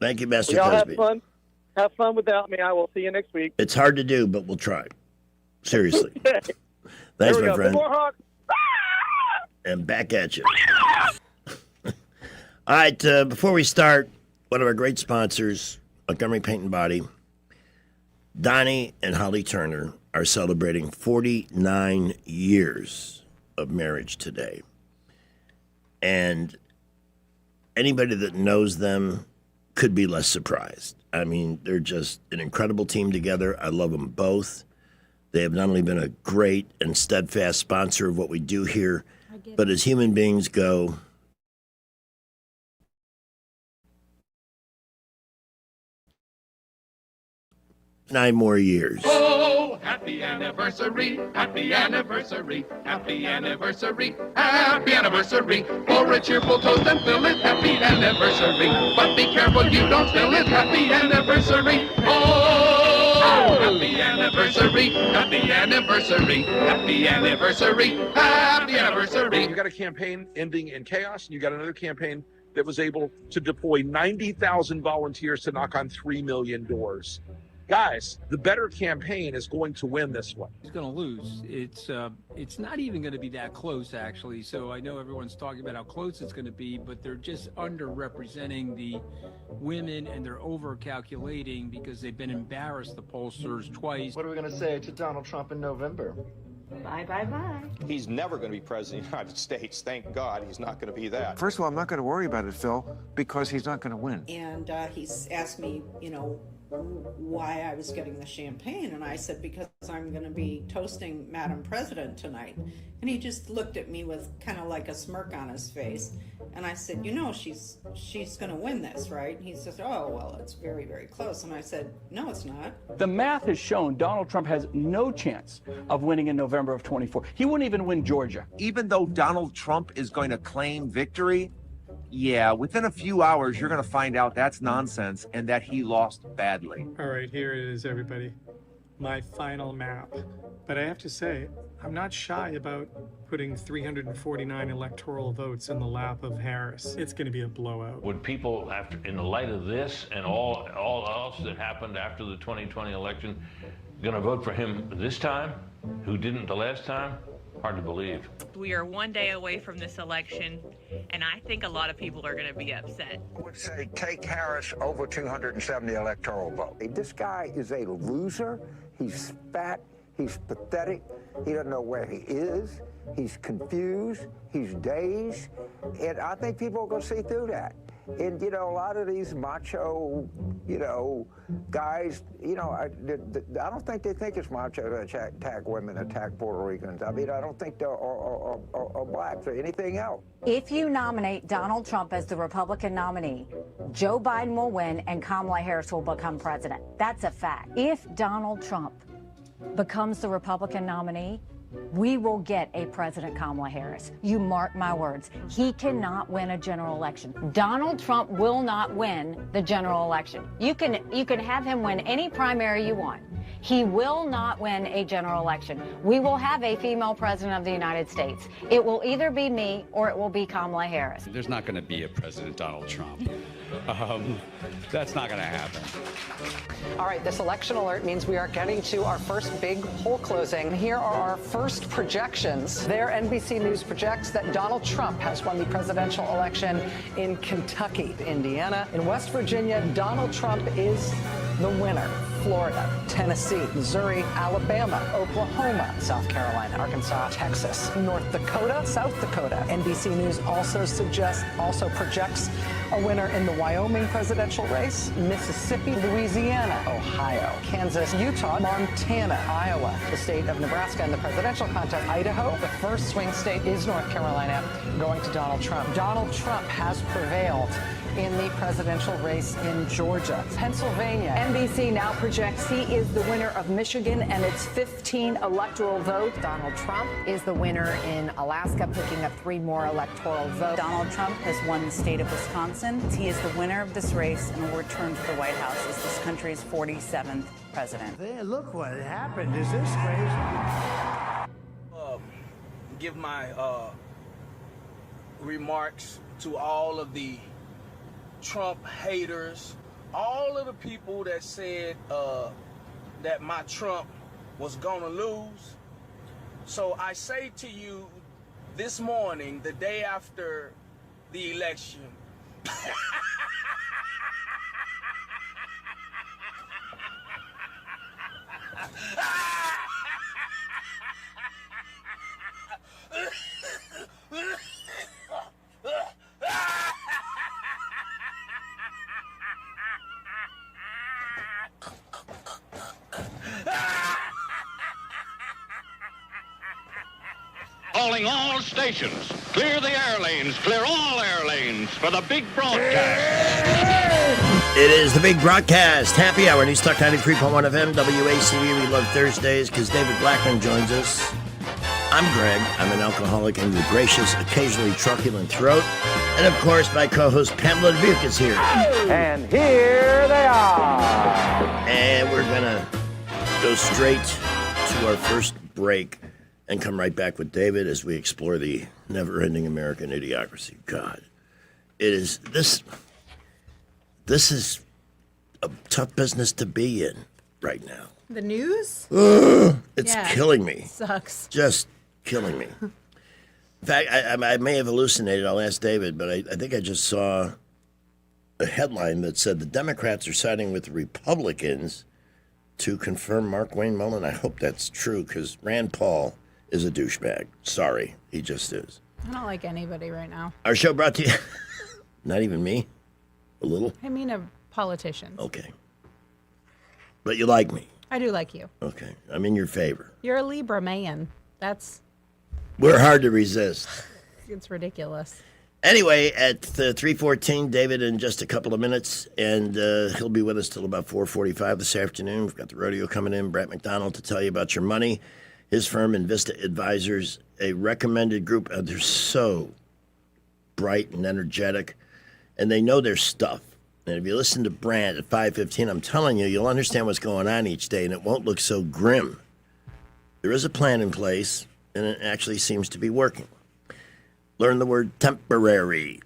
Thank you, Master Y'all have Cosby. fun. Have fun without me. I will see you next week. It's hard to do, but we'll try. Seriously. Okay. Thanks, There we my go. friend. More Hawks. And back at you. All right, before we start, one of our great sponsors, Montgomery Paint and Body, Donnie and Holly Turner are celebrating 49 years of marriage today. And anybody that knows them could be less surprised. I mean, they're just an incredible team together. I love them both. They have not only been a great and steadfast sponsor of what we do here, but as human beings go, 9 more years. Oh, happy anniversary, happy anniversary, happy anniversary, happy anniversary. For a cheerful toast and fill it, happy anniversary. But be careful you don't spill it, happy anniversary. Oh, happy anniversary, happy anniversary, happy anniversary, happy anniversary. You got a campaign ending in chaos, and you got another campaign that was able to deploy 90,000 volunteers to knock on 3 million doors. Guys, the better campaign is going to win this one. He's going to lose. It's not even going to be that close, actually. So I know everyone's talking about how close it's going to be, but they're just underrepresenting the women, and they're over-calculating because they've been embarrassed, the pollsters, twice. What are we going to say to Donald Trump in November? Bye, bye, bye. He's never going to be president of the United States. Thank God he's not going to be that. First of all, I'm not going to worry about it, Phil, because he's not going to win. And he's asked me, why I was getting the champagne. And I said, because I'm going to be toasting Madam President tonight. And he just looked at me with kind of like a smirk on his face. And I said, she's going to win this, right? And he says, oh, well, it's very, very close. And I said, no, it's not. The math has shown Donald Trump has no chance of winning in November of 24. He wouldn't even win Georgia. Even though Donald Trump is going to claim victory, yeah, within a few hours, you're going to find out that's nonsense and that he lost badly. All right, here it is, everybody. My final map. But I have to say, I'm not shy about putting 349 electoral votes in the lap of Harris. It's going to be a blowout. Would people, in the light of this and all else that happened after the 2020 election, going to vote for him this time, who didn't the last time? Hard to believe. We are one day away from this election, and I think a lot of people are going to be upset. I would say take Harris over 270 electoral votes. This guy is a loser. He's fat. He's pathetic. He doesn't know where he is. He's confused. He's dazed. And I think people are going to see through that. And, a lot of these macho, guys, I don't think they think it's macho to attack women, attack Puerto Ricans. I mean, I don't think they're or blacks or anything else. If you nominate Donald Trump as the Republican nominee, Joe Biden will win and Kamala Harris will become president. That's a fact. If Donald Trump becomes the Republican nominee, we will get a President Kamala Harris. You mark my words. He cannot win a general election. Donald Trump will not win the general election. You can have him win any primary you want. He will not win a general election. We will have a female president of the United States. It will either be me or it will be Kamala Harris. There's not going to be a President Donald Trump. That's not going to happen. All right, this election alert means we are getting to our first big poll closing. Here are our first projections. There, NBC News projects that Donald Trump has won the presidential election in Kentucky, Indiana. In West Virginia, Donald Trump is the winner. Florida, Tennessee, Missouri, Alabama, Oklahoma, South Carolina, Arkansas, Texas, North Dakota, South Dakota. NBC News also projects a winner in the Wyoming presidential race, Mississippi, Louisiana, Ohio, Kansas, Utah, Montana, Iowa, the state of Nebraska in the presidential contest, Idaho. The first swing state is North Carolina, going to Donald Trump. Donald Trump has prevailed in the presidential race in Georgia. Pennsylvania. NBC now projects he is the winner of Michigan and its 15 electoral votes. Donald Trump is the winner in Alaska, picking up 3 more electoral votes. Donald Trump has won the state of Wisconsin. He is the winner of this race and will return to the White House as this country's 47th president. Hey, look what happened. Is this crazy? Give my remarks to all of the Trump haters all of the people that said that my Trump was gonna lose. So I say to you this morning, the day after the election, Calling all stations. Clear the air lanes. Clear all air lanes for the big broadcast. It is the big broadcast. Happy Hour. News Talk 93.1 FM, WACV. We love Thursdays because David Blackman joins us. I'm Greg. I'm an alcoholic and with gracious, occasionally truculent throat. And of course, my co-host Pamela Dubuque is here. And here they are. And we're going to go straight to our first break and come right back with David as we explore the never-ending American idiocracy. God, it is this is a tough business to be in right now. The news? It's killing me. Sucks. Just killing me. In fact, I may have hallucinated. I'll ask David, but I think I just saw a headline that said the Democrats are siding with the Republicans to confirm Mark Wayne Mullin. I hope that's true because Rand Paul is a douchebag. Sorry, he just is. I don't like anybody right now. Our show brought to you, not even me, a little. I mean, a politician. Okay. But you like me. I do like you. Okay. I'm in your favor. You're a Libra man. We're hard to resist. It's ridiculous. Anyway, at 3:14, David in just a couple of minutes, and he'll be with us till about 4:45 this afternoon. We've got the rodeo coming in. Brett McDonald to tell you about your money. His firm, Invista Advisors, a recommended group. They're so bright and energetic, and they know their stuff. And if you listen to Brandt at 5:15, I'm telling you, you'll understand what's going on each day, and it won't look so grim. There is a plan in place, and it actually seems to be working. Learn the word temporary.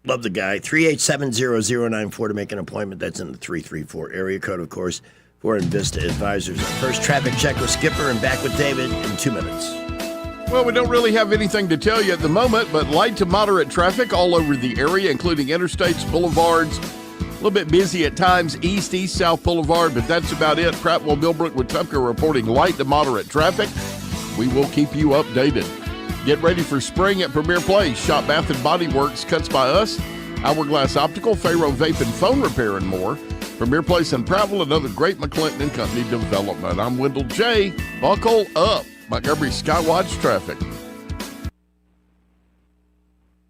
Love the guy. 387-0094 to make an appointment. That's in the 334 area code, of course, for Invista Advisors. Our first traffic check with Skipper, and back with David in 2 minutes. Well, we don't really have anything to tell you at the moment, but light to moderate traffic all over the area, including interstates, boulevards. A little bit busy at times, east-south boulevard, but that's about it. Prattville, Millbrook, Wetumpka reporting light to moderate traffic. We will keep you updated. Get ready for spring at Premier Place. Shop Bath & Body Works, Cuts by Us, Hourglass Optical, Faro Vape and Phone Repair, and more. Premier Place in Prattville, another great McClinton and Company development. I'm Wendell J. Buckle up. Montgomery Skywatch traffic.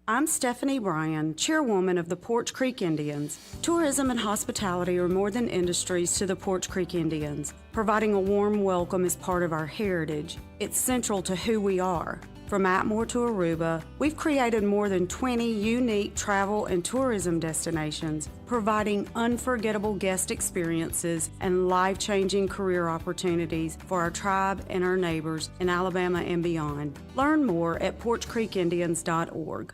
I'm Stephanie Bryan, chairwoman of the Porch Creek Indians. Tourism and hospitality are more than industries to the Porch Creek Indians. Providing a warm welcome is part of our heritage. It's central to who we are. From Atmore to Aruba, we've created more than 20 unique travel and tourism destinations, providing unforgettable guest experiences and life-changing career opportunities for our tribe and our neighbors in Alabama and beyond. Learn more at porchcreekindians.org.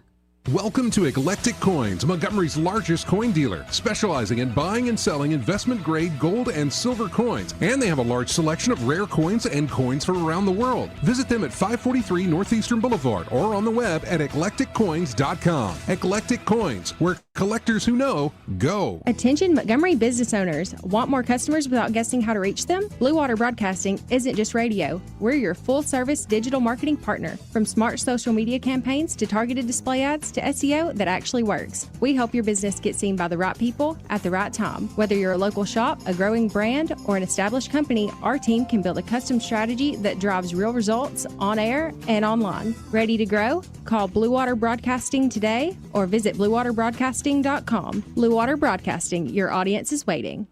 Welcome to Eclectic Coins, Montgomery's largest coin dealer, specializing in buying and selling investment-grade gold and silver coins. And they have a large selection of rare coins and coins from around the world. Visit them at 543 Northeastern Boulevard or on the web at eclecticcoins.com. Eclectic Coins, where collectors who know go. Attention Montgomery business owners. Want more customers without guessing how to reach them? Blue Water Broadcasting isn't just radio. We're your full-service digital marketing partner. From smart social media campaigns to targeted display ads to SEO that actually works. We help your business get seen by the right people at the right time. Whether you're a local shop, a growing brand, or an established company, our team can build a custom strategy that drives real results on air and online. Ready to grow? Call Blue Water Broadcasting today or visit bluewaterbroadcasting.com. Blue Water Broadcasting, your audience is waiting.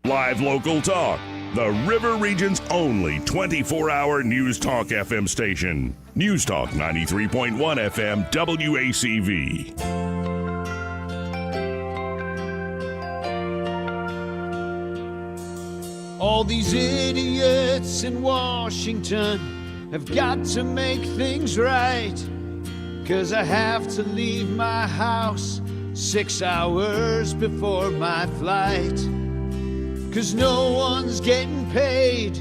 Live local talk. The River Region's only 24-hour News Talk FM station. News Talk 93.1 FM WACV. All these idiots in Washington have got to make things right. 'Cause I have to leave my house 6 hours before my flight. 'Cause no one's getting paid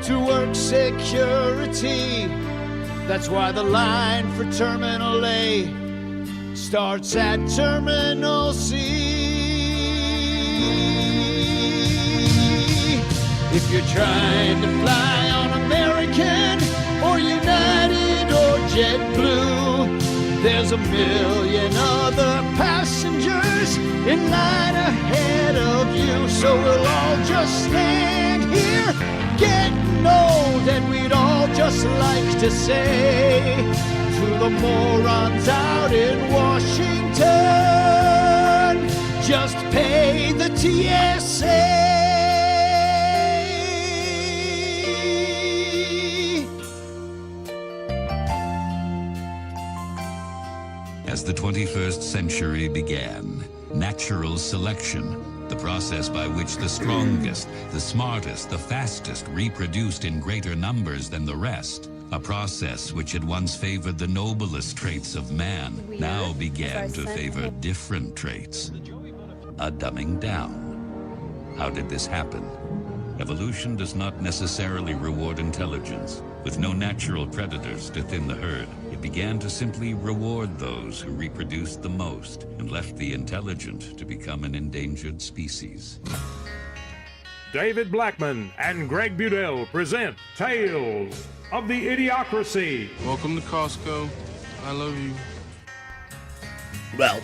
to work security. That's why the line for Terminal A starts at Terminal C. If you're trying to fly on American or United or JetBlue, there's a million other passengers in line ahead of you. So we'll all just stand here getting old, and we'd all just like to say to the morons out in Washington, just pay the TSA. As the 21st century began, natural selection, the process by which the strongest, the smartest, the fastest reproduced in greater numbers than the rest, a process which had once favored the noblest traits of man, now began to favor different traits. A dumbing down. How did this happen? Evolution does not necessarily reward intelligence. With no natural predators to thin the herd, it began to simply reward those who reproduced the most and left the intelligent to become an endangered species. David Blackman and Greg Budell present Tales of the Idiocracy. Welcome to Costco. I love you. Well,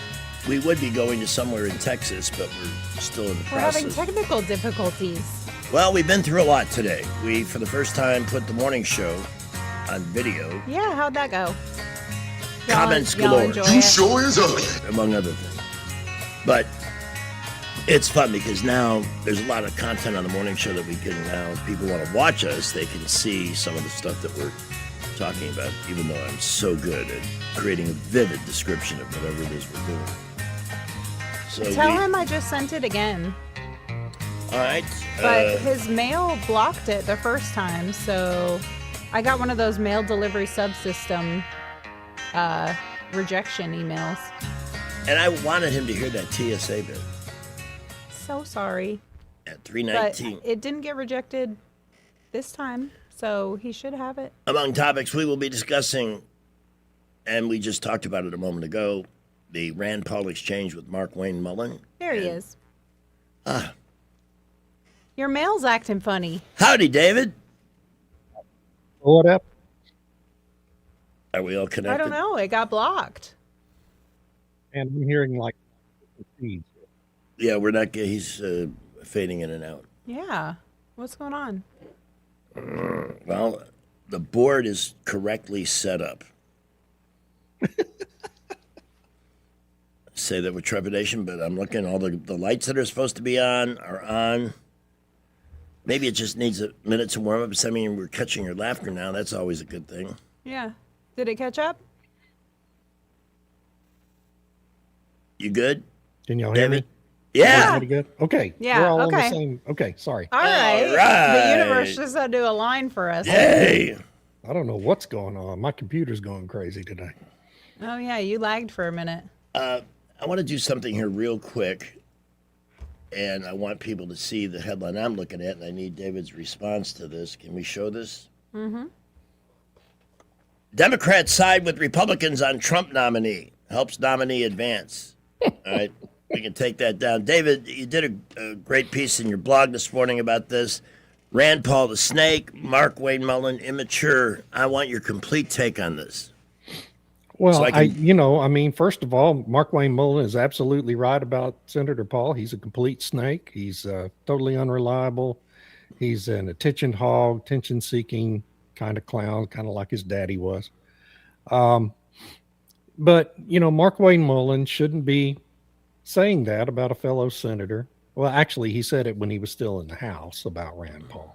we would be going to somewhere in Texas, but we're still in the We're process. having technical difficulties. Well, we've been through a lot today. We, for the first time, put the morning show on video. Yeah, how'd that go? Comments y'all galore. enjoy it? sure is ugly. Among other things. But it's fun because now there's a lot of content on the morning show that we can now, if people want to watch us, they can see some of the stuff that we're talking about, even though I'm so good at creating a vivid description of whatever it is we're doing. So Tell him I just sent it again. All right. But his mail blocked it the first time, so I got one of those mail delivery subsystem rejection emails. And I wanted him to hear that TSA bit So sorry. at But 319. it didn't get rejected this time, so he should have it. Among topics we will be discussing, and we just talked about it a moment ago, the Rand Paul exchange with Mark Wayne Mullen. There he is. Ah, Your mail's acting funny. howdy, David. What up? Are we all connected? I don't know. It got blocked. And I'm hearing like feeds. Yeah, we're not. He's fading in and out. Yeah. What's going on? Well, the board is correctly set up. Say that with trepidation, but I'm looking. All the lights that are supposed to be on are on. Maybe it just needs a minute to warm up. I mean, we're catching your laughter now. That's always a good thing. Yeah. Did it catch up? You good? Can y'all hear me? Yeah. Everybody good? Okay. Yeah, We're all okay. on the same. Okay, sorry. All right. All right. The universe just had to do a line for us. Yay. I don't know what's going on. My computer's going crazy today. Oh, yeah. You lagged for a minute. I want to do something here real quick, and I want people to see the headline I'm looking at, and I need David's response to this. Can we show this? Mm-hmm. Democrats side with Republicans on Trump nominee. Helps nominee advance. All right, we can take that down. David, you did a great piece in your blog this morning about this. Rand Paul the snake, Mark Wayne Mullen, immature. I want your complete take on this. Well, So I can- first of all, Mark Wayne Mullen is absolutely right about Senator Paul. He's a complete snake. He's totally unreliable. He's an attention hog, attention-seeking kind of clown, kind of like his daddy was. But, Mark Wayne Mullen shouldn't be saying that about a fellow senator. Well, actually, he said it when he was still in the House about Rand Paul.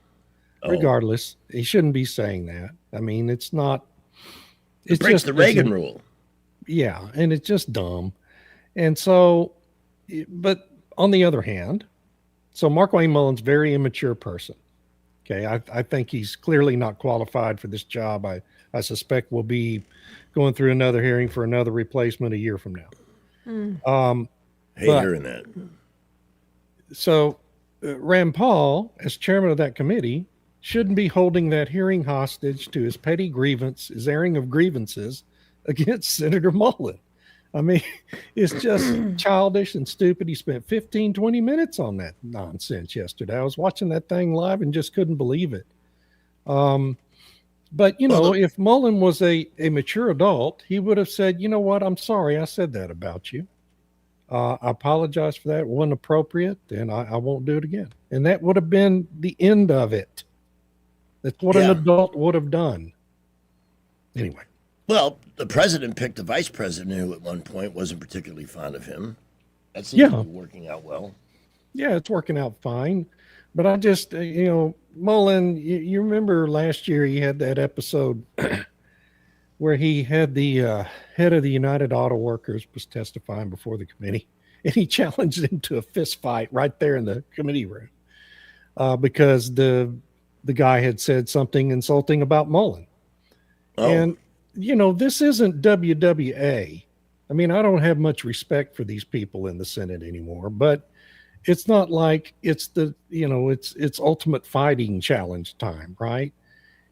Oh. Regardless, he shouldn't be saying that. I mean, it's not. It breaks the Reagan rule. Yeah, and it's just dumb. And so, but on the other hand, so Mark Wayne Mullen's a very immature person. Okay, I think he's clearly not qualified for this job. I suspect we'll be going through another hearing for another replacement a year from now. Hate hearing that. So Rand Paul, as chairman of that committee, shouldn't be holding that hearing hostage to his petty grievance, his airing of grievances against Senator Mullen. I mean, it's just childish and stupid. He spent 15, 20 minutes on that nonsense yesterday. I was watching that thing live and just couldn't believe it. But, if Mullen was a mature adult, he would have said, you know what, I'm sorry I said that about you. I apologize for that. It wasn't appropriate, and I won't do it again. And that would have been the end of it. That's what an adult would have done. Anyway. Well, the president picked a vice president who at one point wasn't particularly fond of him. That seems to be working out well. Yeah, it's working out fine. But I just, Mullen, you remember last year he had that episode where he had the head of the United Auto Workers was testifying before the committee, and he challenged him to a fist fight right there in the committee room because the guy had said something insulting about Mullen. Oh. And, this isn't WWA. I mean, I don't have much respect for these people in the Senate anymore, but it's not like it's it's ultimate fighting challenge time, right?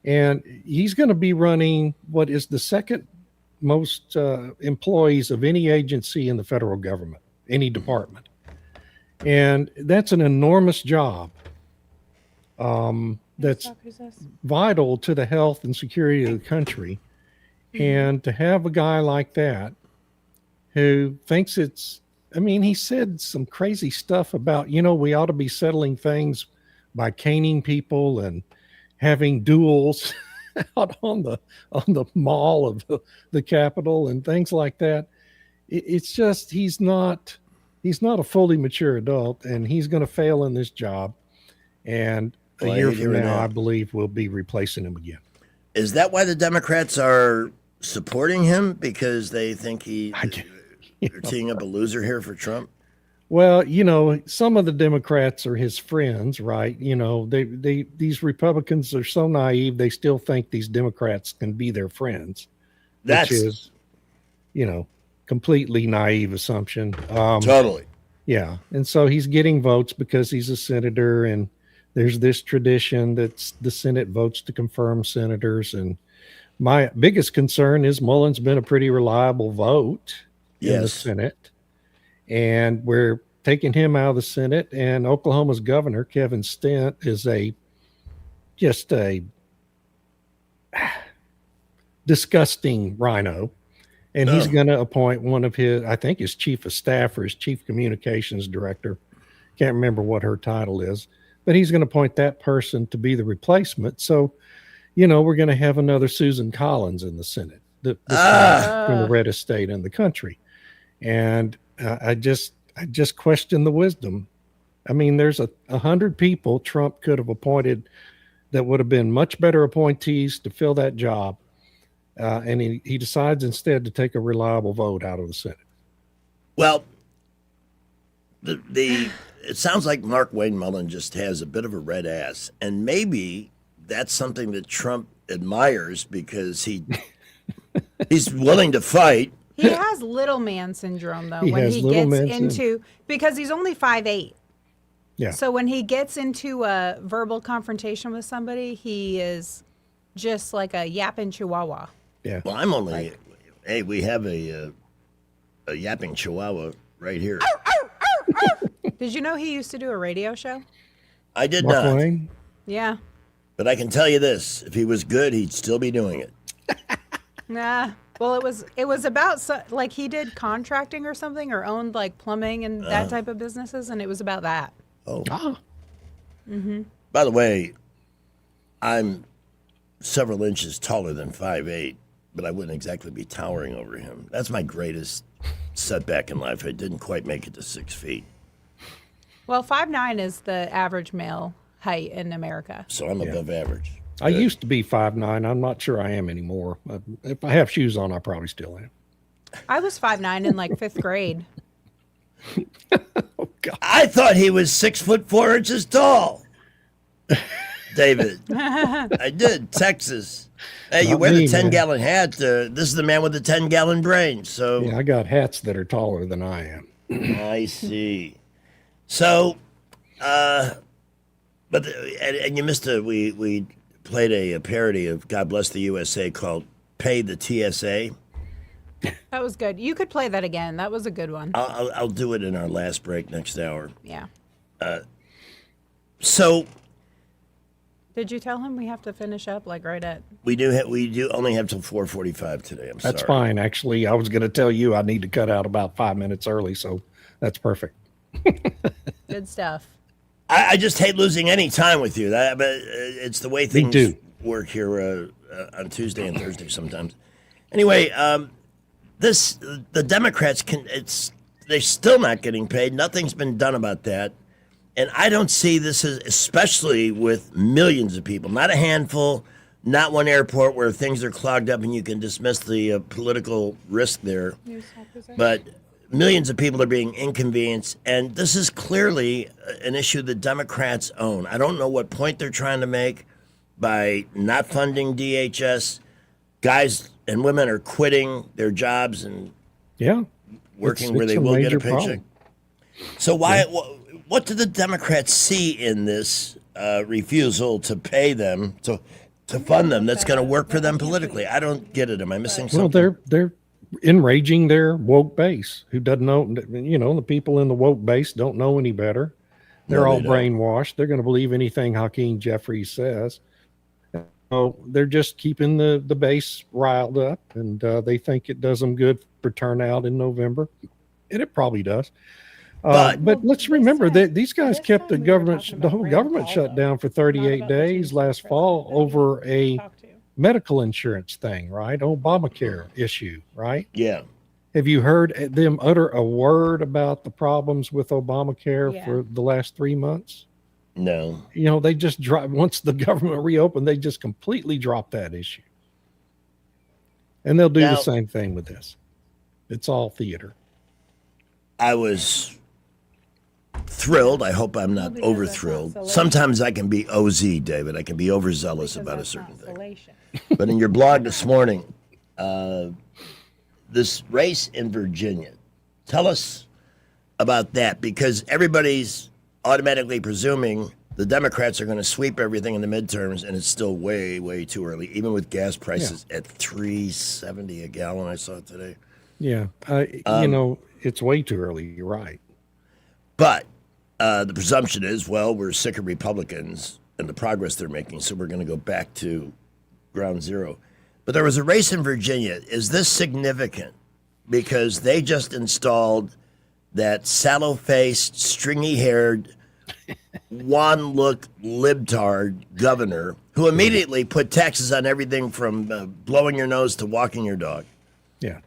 And he's going to be running what is the second most employees of any agency in the federal government, any department. And that's an enormous job that's vital to the health and security of the country. And to have a guy like that who thinks he said some crazy stuff about, we ought to be settling things by caning people and having duels out on the mall of the Capitol and things like that. It's just he's not a fully mature adult, and he's going to fail in this job. And a year from now, I believe we'll be replacing him again. Is that why the Democrats are supporting him? Because they think they're teeing up a loser here for Trump? Well, some of the Democrats are his friends, right? These Republicans are so naive, they still think these Democrats can be their friends. Which is, completely naive assumption. Totally. Yeah. And so he's getting votes because he's a senator, and there's this tradition that the Senate votes to confirm senators. And my biggest concern is Mullen's been a pretty reliable vote in the Senate, and we're taking him out of the Senate. And Oklahoma's governor, Kevin Stent, is just a disgusting rhino. And he's going to appoint one of his chief of staff or his chief communications director. Can't remember what her title is, but he's going to appoint that person to be the replacement. So, we're going to have another Susan Collins in the Senate, the from the reddest state in the country. And I just question the wisdom. I mean, there's 100 people Trump could have appointed that would have been much better appointees to fill that job. And he decides instead to take a reliable vote out of the Senate. Well, it sounds like Mark Wayne Mullen just has a bit of a red ass, and maybe that's something that Trump admires because he's willing to fight. He has little man syndrome, though, because he's only 5'8". Yeah. So when he gets into a verbal confrontation with somebody, he is just like a yapping chihuahua. Yeah. Well, I'm only, we have a yapping chihuahua right here. Did you know he used to do a radio show? I did Mark not. Wayne? Yeah. But I can tell you this: if he was good, he'd still be doing it. Nah. Well, it was about he did contracting or something, or owned like plumbing and that type of businesses, and it was about that. Oh. Mm-hmm. By the way, I'm several inches taller than 5'8", but I wouldn't exactly be towering over him. That's my greatest setback in life. I didn't quite make it to 6 feet. Well, 5'9" is the average male height in America. So I'm above average. I used to be 5'9". I'm not sure I am anymore. If I have shoes on, I probably still am. I was 5'9" in 5th grade. I thought he was 6'4" tall. David. I did. Texas. Hey, you Not wear me, the 10-gallon man. hat. This is the man with the 10-gallon brain. So Yeah, I got hats that are taller than I am. I see. So, but and you missed we played a parody of "God Bless the USA" called "Pay the TSA." That was good. You could play that again. That was a good one. I'll do it in our last break next hour. Yeah. So Did you tell him we have to finish up like right at? we do only have till 4:45 today. I'm That's sorry. fine. Actually, I was going to tell you I need to cut out about 5 minutes early, so that's perfect. Good stuff. I just hate losing any time with you. But it's the way things too. work here on Tuesday and Thursday sometimes. Anyway, the Democrats they're still not getting paid. Nothing's been done about that. And I don't see this as, especially with millions of people, not a handful, not one airport where things are clogged up and you can dismiss the political risk there. But millions of people are being inconvenienced. And this is clearly an issue the Democrats own. I don't know what point they're trying to make by not funding DHS. Guys and women are quitting their jobs and working where they will get a paycheck. Problem. So why? What do the Democrats see in this refusal to pay them to fund them that's going to work for them politically? I don't get it. Am I missing something? Well, they're enraging their woke base, who doesn't know. The people in the woke base don't know any better. They're all brainwashed. They're going to believe anything Hakeem Jeffries says. So they're just keeping the base riled up, and they think it does them good for turnout in November, and it probably does. But let's remember that these guys kept the whole government shut down for 38 days last fall over a medical insurance thing, right? Obamacare issue, right? Yeah. Have you heard them utter a word about the problems with Obamacare for the last 3 months? No. They just once the government reopened, they just completely dropped that issue. And they'll do the same thing with this. It's all theater. I was thrilled. I hope I'm not over thrilled. Sometimes I can be OZ, David. I can be overzealous about a certain thing. But in your blog this morning, this race in Virginia, tell us about that, because everybody's automatically presuming the Democrats are going to sweep everything in the midterms, and it's still way, way too early, even with gas prices at $3.70 a gallon. I saw it today. Yeah. It's way too early. You're right. But the presumption is, well, we're sick of Republicans and the progress they're making, so we're going to go back to ground zero. But there was a race in Virginia. Is this significant? Because they just installed that sallow-faced, stringy-haired, one-look libtard governor who immediately put taxes on everything from blowing your nose to walking your dog. Yeah.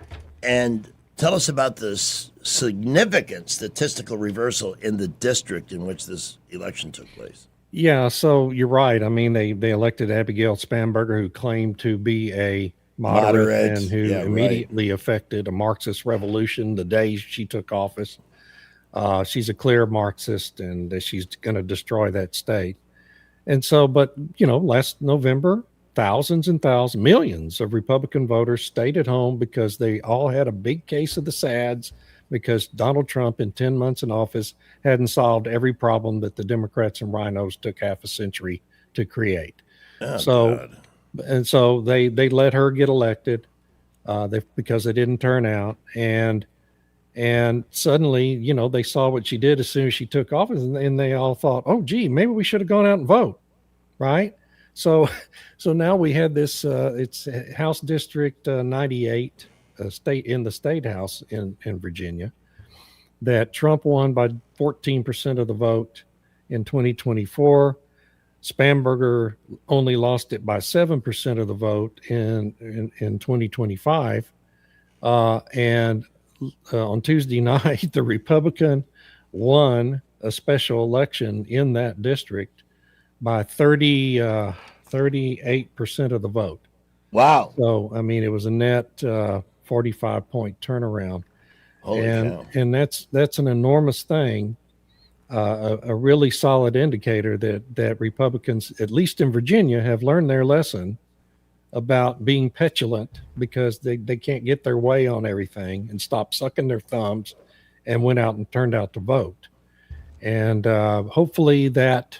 And tell us about this significant statistical reversal in the district in which this election took place. Yeah, so you're right. I mean, they elected Abigail Spanberger, who claimed to be a moderate and who immediately affected a Marxist revolution the day she took office. She's a clear Marxist, and she's going to destroy that state. And so, but, last November, thousands and thousands, millions of Republican voters stayed at home because they all had a big case of the SADS, because Donald Trump in 10 months in office hadn't solved every problem that the Democrats and rhinos took half a century to create. God. And so they let her get elected because they didn't turn out. And suddenly, they saw what she did as soon as she took office, and they all thought, oh, gee, maybe we should have gone out and vote, right? So now we had this, it's House District 98, in the state house in Virginia, that Trump won by 14% of the vote in 2024. Spanberger only lost it by 7% of the vote in 2025. And on Tuesday night, the Republican won a special election in that district by 38% of the vote. Wow. So, I mean, it was a net 45-point turnaround. Holy cow. And that's an enormous thing. a really solid indicator that Republicans, at least in Virginia, have learned their lesson about being petulant because they can't get their way on everything and stop sucking their thumbs and went out and turned out to vote. And hopefully that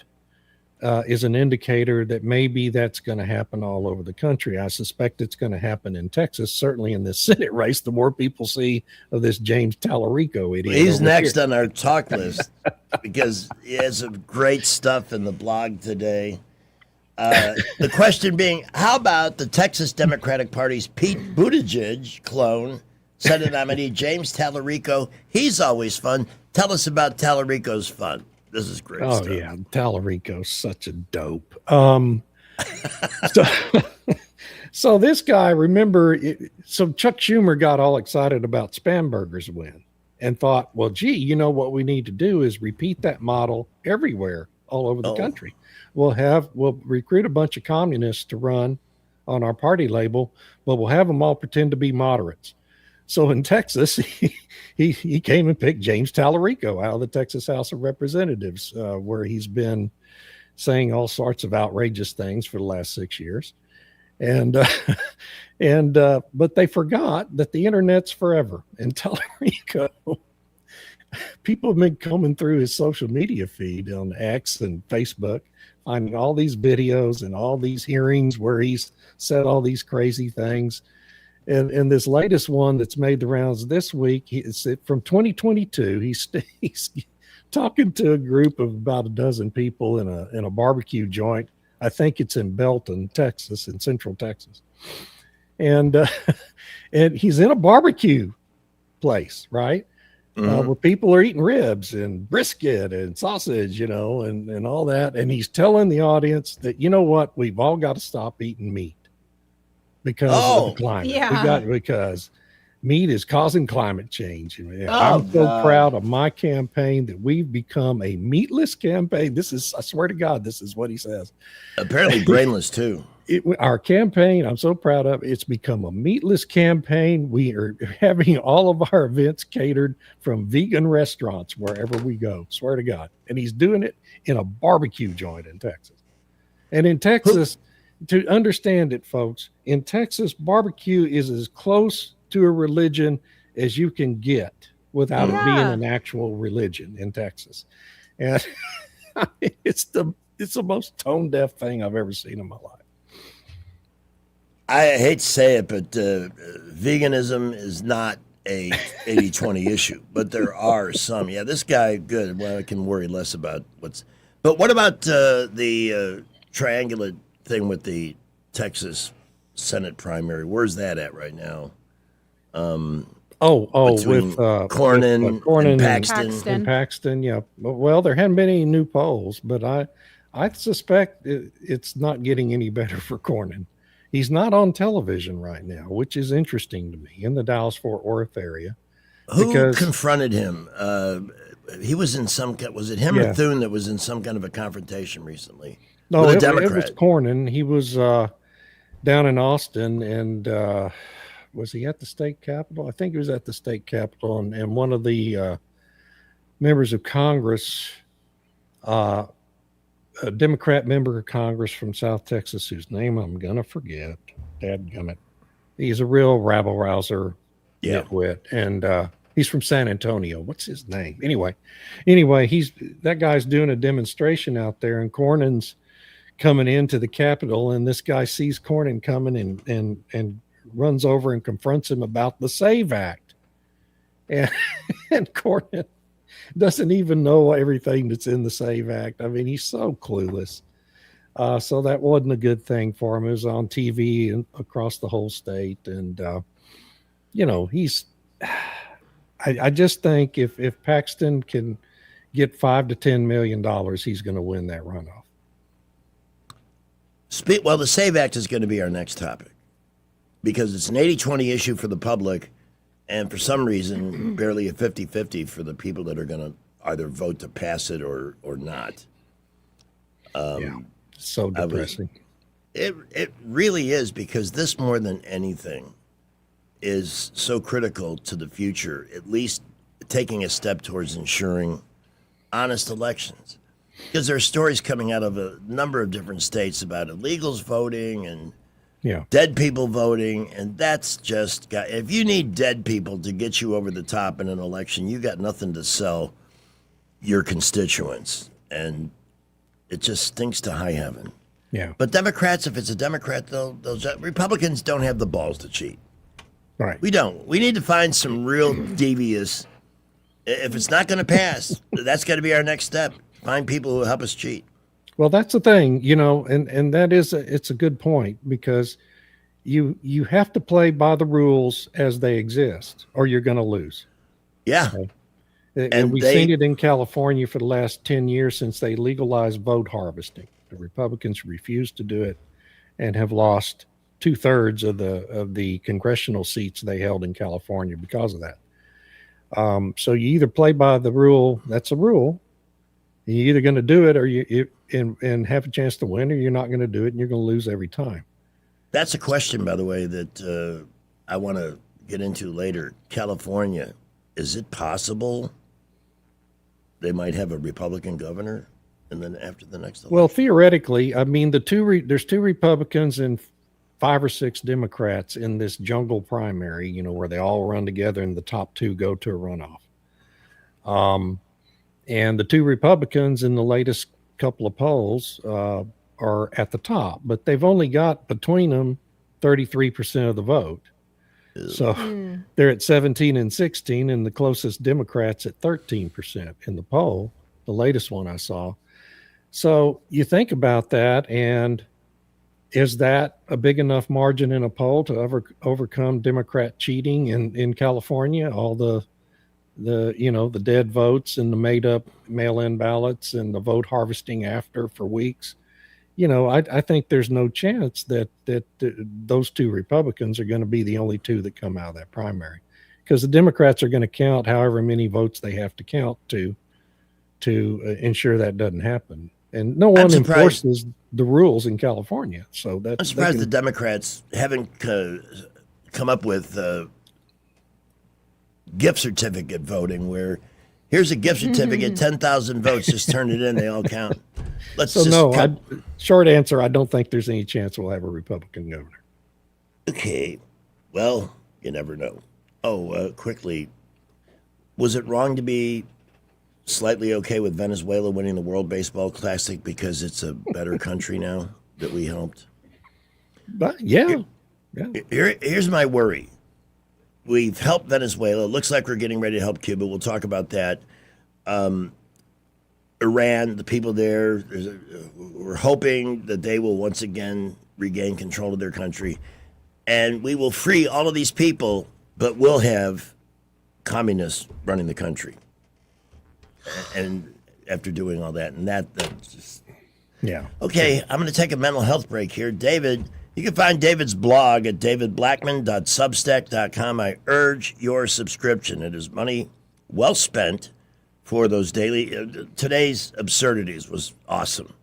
is an indicator that maybe that's going to happen all over the country. I suspect it's going to happen in Texas, certainly in this Senate race. The more people see of this James Tallarico idiot. He's next on our talk list because he has some great stuff in the blog today. The question being, how about the Texas Democratic Party's Pete Buttigieg clone, Senate nominee James Tallarico? He's always fun. Tell us about Tallarico's fun. This is great stuff. Oh, yeah. Tallarico's such a dope. So this guy, remember, so Chuck Schumer got all excited about Spamberger's win and thought, well, gee, you know what we need to do is repeat that model everywhere, all over the country. We'll recruit a bunch of communists to run on our party label, but we'll have them all pretend to be moderates. So in Texas, he came and picked James Tallarico out of the Texas House of Representatives, where he's been saying all sorts of outrageous things for the last 6 years. And but they forgot that the internet's forever. And Tallarico, people have been combing through his social media feed on X and Facebook, finding all these videos and all these hearings where he's said all these crazy things. And this latest one that's made the rounds this week, it's from 2022. He's talking to a group of about a dozen people in a barbecue joint. I think it's in Belton, Texas, in Central Texas. And he's in a barbecue place, right? Where people are eating ribs and brisket and sausage, and all that. And he's telling the audience that, you know what, we've all got to stop eating meat because of the climate. Yeah. Because meat is causing climate change. I'm so proud of my campaign that we've become a meatless campaign. I swear to God, this is what he says. Apparently brainless too. Our campaign, I'm so proud of it. It's become a meatless campaign. We are having all of our events catered from vegan restaurants wherever we go. Swear to God. And he's doing it in a barbecue joint in Texas. And in Texas, to understand it, folks, in Texas, barbecue is as close to a religion as you can get without it being an actual religion in Texas. And it's the most tone deaf thing I've ever seen in my life. I hate to say it, but veganism is not a 80-20 issue, but there are some. Yeah, this guy, good. Well, I can worry less about but what about the triangulate thing with the Texas Senate primary? Where's that at right now? With Cornyn and Paxton. Yeah. Well, there hadn't been any new polls, but I suspect it's not getting any better for Cornyn. He's not on television right now, which is interesting to me, in the Dallas-Fort Worth area. Who confronted him? He was in was it him or Thune that was in some kind of a confrontation recently? No, with it a Democrat? was Cornyn. He was down in Austin, and was he at the state capitol? I think he was at the state capitol, and one of the members of Congress, a Democrat member of Congress from South Texas, whose name I'm going to forget. Dadgummit. He's a real rabble-rouser nitwit, and he's from San Antonio. What's his name? Anyway, that guy's doing a demonstration out there, and Cornyn's coming into the Capitol, and this guy sees Cornyn coming and runs over and confronts him about the SAVE Act. And Cornyn doesn't even know everything that's in the SAVE Act. I mean, he's so clueless. So that wasn't a good thing for him. It was on TV and across the whole state. And, I just think if Paxton can get $5 to $10 million, he's going to win that runoff. Well, the SAVE Act is going to be our next topic because it's an 80-20 issue for the public, and for some reason, barely a 50-50 for the people that are going to either vote to pass it or not. So depressing. It really is, because this, more than anything, is so critical to the future, at least taking a step towards ensuring honest elections. Because there are stories coming out of a number of different states about illegals voting and dead people voting, and that's just if you need dead people to get you over the top in an election, you got nothing to sell your constituents, and it just stinks to high heaven. Yeah. But Democrats, if it's a Democrat, Republicans don't have the balls to cheat. Right. We don't. We need to find some real devious. If it's not going to pass, that's got to be our next step. Find people who help us cheat. Well, that's the thing, and that is it's a good point, because you have to play by the rules as they exist, or you're going to lose. Yeah. Okay? And we've seen it in California for the last 10 years since they legalized vote harvesting. The Republicans refused to do it and have lost 2/3 of the congressional seats they held in California because of that. So you either play by the rule, that's a rule. You're either going to do it or and have a chance to win, or you're not going to do it and you're going to lose every time. That's a question, by the way, that I want to get into later. California, is it possible they might have a Republican governor and then after the next election? Well, theoretically, I mean, there's 2 Republicans and 5 or 6 Democrats in this jungle primary, where they all run together and the top 2 go to a runoff. And the 2 Republicans in the latest couple of polls are at the top, but they've only got between them 33% of the vote. So they're at 17 and 16, and the closest Democrats at 13% in the poll, the latest one I saw. So you think about that, and is that a big enough margin in a poll to overcome Democrat cheating in California? All the dead votes and the made up mail-in ballots and the vote harvesting after for weeks. I think there's no chance that those 2 Republicans are going to be the only 2 that come out of that primary, because the Democrats are going to count however many votes they have to count to ensure that doesn't happen. And no one enforces the rules in California. So I'm surprised the Democrats haven't come up with gift certificate voting, where here's a gift certificate, 10,000 votes, just turn it in, they all count. Short answer, I don't think there's any chance we'll have a Republican governor. Okay, well, you never know. Quickly, was it wrong to be slightly okay with Venezuela winning the World Baseball Classic because it's a better country now that we helped? But yeah. Here's my worry. We've helped Venezuela. It looks like we're getting ready to help Cuba. We'll talk about that. Iran, the people there, we're hoping that they will once again regain control of their country. And we will free all of these people, but we'll have communists running the country. And after doing all that, and that's just... Yeah. Okay, I'm going to take a mental health break here. David... You can find David's blog at davidblackman.substack.com. I urge your subscription. It is money well spent for those daily. Today's absurdities was awesome.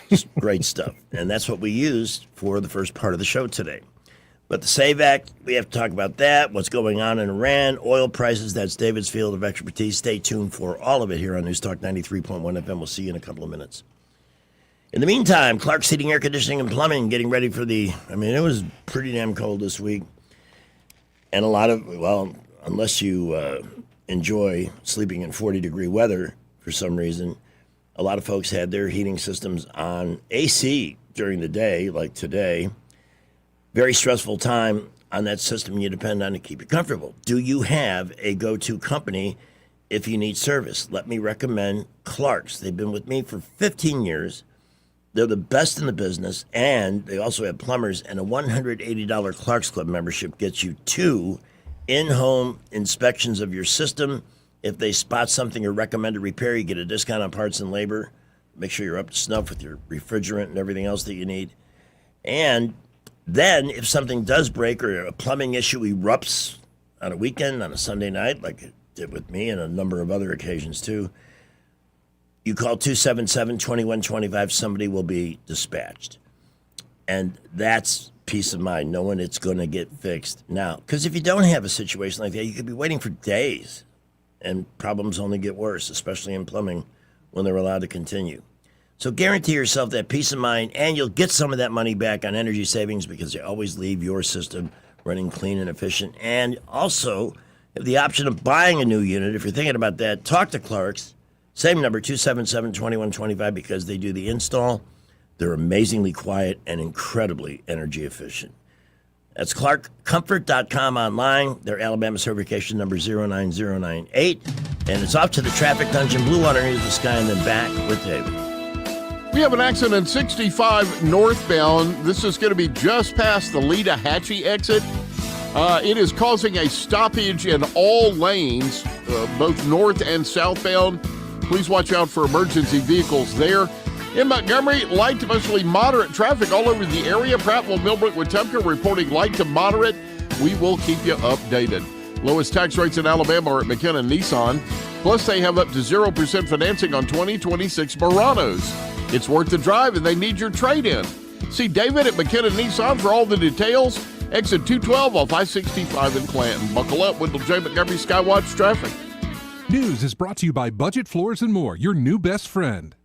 Just great stuff. And that's what we used for the first part of the show today. But the SAVE Act, we have to talk about that. What's going on in Iran, oil prices. That's David's field of expertise. Stay tuned for all of it here on News Talk 93.1 FM. We'll see you in a couple of minutes. In the meantime, Clark's Heating, Air Conditioning, and Plumbing getting ready for it was pretty damn cold this week. And a lot of, unless you enjoy sleeping in 40-degree weather for some reason, a lot of folks had their heating systems on AC during the day, like today. Very stressful time on that system you depend on to keep you comfortable. Do you have a go-to company if you need service? Let me recommend Clark's. They've been with me for 15 years. They're the best in the business, and they also have plumbers, and a $180 Clark's Club membership gets you 2 in-home inspections of your system. If they spot something or recommend a repair, you get a discount on parts and labor. Make sure you're up to snuff with your refrigerant and everything else that you need. And then if something does break or a plumbing issue erupts on a weekend, on a Sunday night, like it did with me and a number of other occasions too, you call 277-2125, somebody will be dispatched. And that's peace of mind, knowing it's going to get fixed now. Because if you don't have a situation like that, you could be waiting for days, and problems only get worse, especially in plumbing when they're allowed to continue. So guarantee yourself that peace of mind, and you'll get some of that money back on energy savings because they always leave your system running clean and efficient. And also, have the option of buying a new unit. If you're thinking about that, talk to Clark's. Same number, 277-2125, because they do the install. They're amazingly quiet and incredibly energy efficient. That's ClarkComfort.com online. Their Alabama certification number 09098. And it's off to the traffic dungeon. Blue Water News, the sky, and then back with David. We have an accident 65 northbound. This is going to be just past the Lita-Hatchie exit. It is causing a stoppage in all lanes, both north and southbound. Please watch out for emergency vehicles there. In Montgomery, light to mostly moderate traffic all over the area. Prattville, Millbrook, Wetumpka reporting light to moderate. We will keep you updated. Lowest tax rates in Alabama are at McKenna Nissan. Plus, they have up to 0% financing on 2026 Muranos. It's worth the drive, and they need your trade-in. See David at McKenna Nissan for all the details. Exit 212 off I-65 in Clanton. Buckle up, Wendell J. Montgomery Skywatch Traffic. News is brought to you by Budget Floors and More, your new best friend.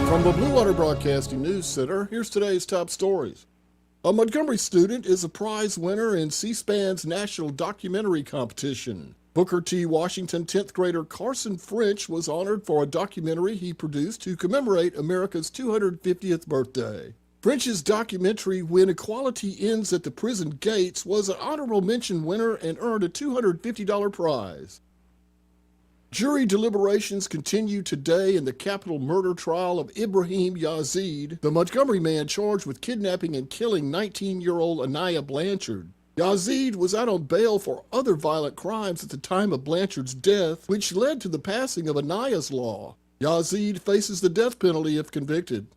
From the Blue Water Broadcasting News Center, here's today's top stories. A Montgomery student is a prize winner in C-SPAN's National Documentary Competition. Booker T. Washington 10th grader Carson French was honored for a documentary he produced to commemorate America's 250th birthday. French's documentary, When Equality Ends at the Prison Gates, was an honorable mention winner and earned a $250 prize. Jury deliberations continue today in the capital murder trial of Ibrahim Yazid, the Montgomery man charged with kidnapping and killing 19-year-old Anaya Blanchard. Yazid was out on bail for other violent crimes at the time of Blanchard's death, which led to the passing of Anaya's law. Yazid faces the death penalty if convicted.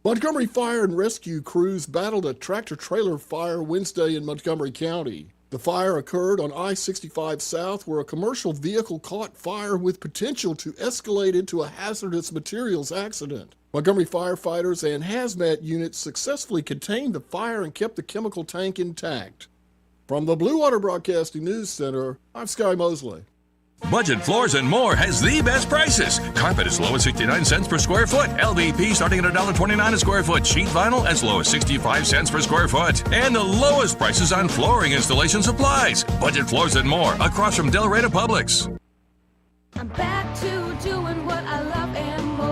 Montgomery fire and rescue crews battled a tractor-trailer fire Wednesday in Montgomery County. The fire occurred on I-65 South, where a commercial vehicle caught fire with potential to escalate into a hazardous materials accident. Montgomery firefighters and hazmat units successfully contained the fire and kept the chemical tank intact. From the Blue Water Broadcasting News Center, I'm Sky Mosley. Budget Floors and More has the best prices. Carpet as low as 69 cents per square foot. LVP starting at $1.29 a square foot. Sheet vinyl as low as 65 cents per square foot. And the lowest prices on flooring installation supplies. Budget Floors and More across from Del Rey to Publix. I'm back to doing what I love and more.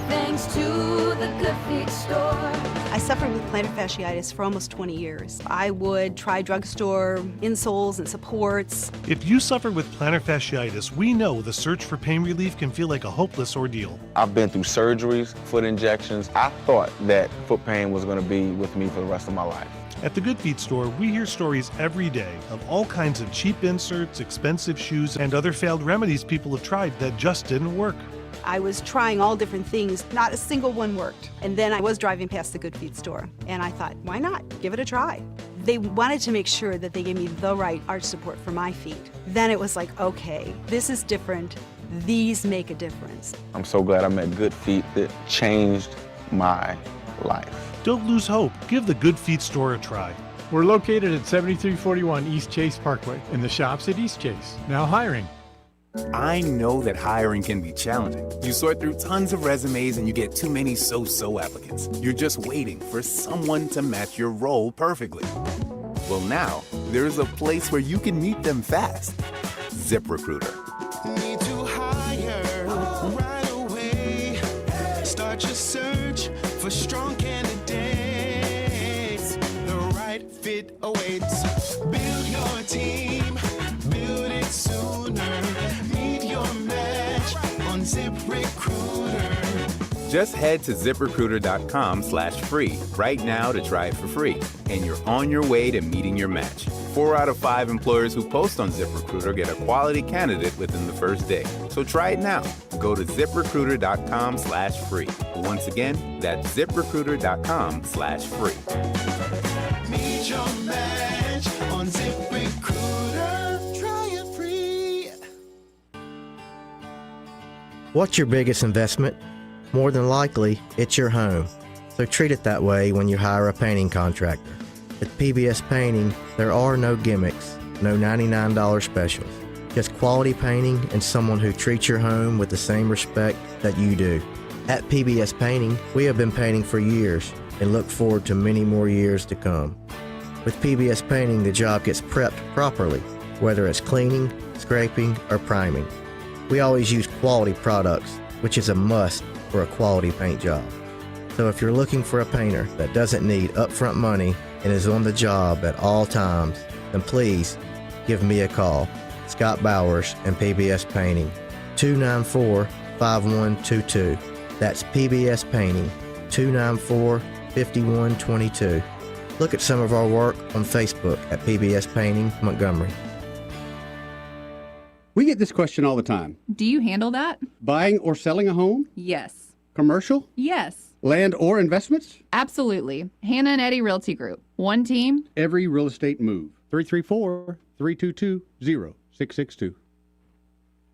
Thanks to the Good Feet store. I suffered with plantar fasciitis for almost 20 years. I would try drugstore insoles and supports. If you suffer with plantar fasciitis, we know the search for pain relief can feel like a hopeless ordeal. I've been through surgeries, foot injections. I thought that foot pain was going to be with me for the rest of my life. At the Good Feet store, we hear stories every day of all kinds of cheap inserts, expensive shoes, and other failed remedies people have tried that just didn't work. I was trying all different things. Not a single one worked. And then I was driving past the Good Feet store, and I thought, why not? Give it a try. They wanted to make sure that they gave me the right arch support for my feet. Then it was like, okay, this is different. These make a difference. I'm so glad I met Good Feet. That changed my life. Don't lose hope. Give the Good Feet store a try. We're located at 7341 East Chase Parkway in the shops at East Chase. Now hiring. I know that hiring can be challenging. You sort through tons of resumes and you get too many so-so applicants. You're just waiting for someone to match your role perfectly. Well, now, there's a place where you can meet them fast. ZipRecruiter. Need to hire right away. Start your search for strong candidates. The right fit awaits. Build your team. Build it sooner. Meet your match on ZipRecruiter. Just head to ZipRecruiter.com/free right now to try it for free. And you're on your way to meeting your match. 4 out of 5 employers who post on ZipRecruiter get a quality candidate within the first day. So try it now. Go to ZipRecruiter.com/free. Once again, that's ZipRecruiter.com/free. Meet your match on ZipRecruiter. Try it free. What's your biggest investment? More than likely, it's your home. So treat it that way when you hire a painting contractor. At PBS Painting, there are no gimmicks, no $99 specials. just quality painting and someone who treats your home with the same respect that you do. At PBS Painting, we have been painting for years and look forward to many more years to come. With PBS Painting, the job gets prepped properly, whether it's cleaning, scraping, or priming. We always use quality products, which is a must for a quality paint job. So if you're looking for a painter that doesn't need upfront money and is on the job at all times, then please give me a call. Scott Bowers and PBS Painting, 294-5122. That's PBS Painting, 294-5122. Look at some of our work on Facebook at PBS Painting Montgomery. We get this question all the time. Do you handle that? Buying or selling a home? Yes. Commercial? Yes. Land or investments? Absolutely. Hannah and Eddie Realty Group. One team. Every real estate move. 334-322-0662.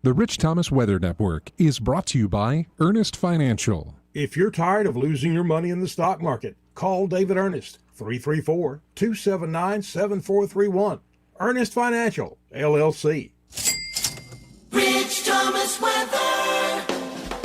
The Rich Thomas Weather Network is brought to you by Ernest Financial. If you're tired of losing your money in the stock market, call David Ernest, 334-279-7431. Ernest Financial, LLC. Rich Thomas Weather.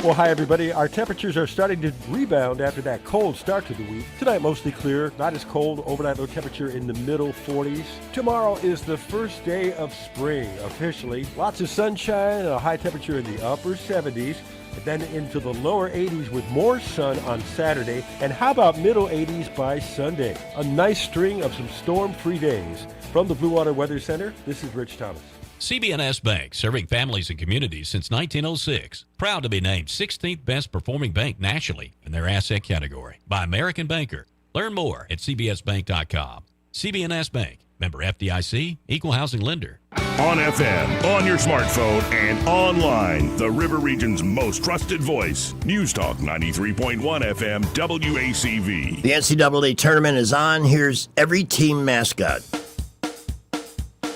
Well, hi, everybody. Our temperatures are starting to rebound after that cold start to the week. Tonight, mostly clear, not as cold. Overnight low temperature in the middle 40s. Tomorrow is the first day of spring, officially. Lots of sunshine and a high temperature in the upper 70s. But then into the lower 80s with more sun on Saturday. And how about middle 80s by Sunday? A nice string of some storm-free days. From the Blue Water Weather Center, this is Rich Thomas. CB&S Bank, serving families and communities since 1906. Proud to be named 16th best performing bank nationally in their asset category by American Banker. Learn more at cbsbank.com. CB&S Bank, member FDIC, equal housing lender. On FM, on your smartphone, and online, the River Region's most trusted voice. News Talk 93.1 FM WACV. The NCAA tournament is on. Here's every team mascot.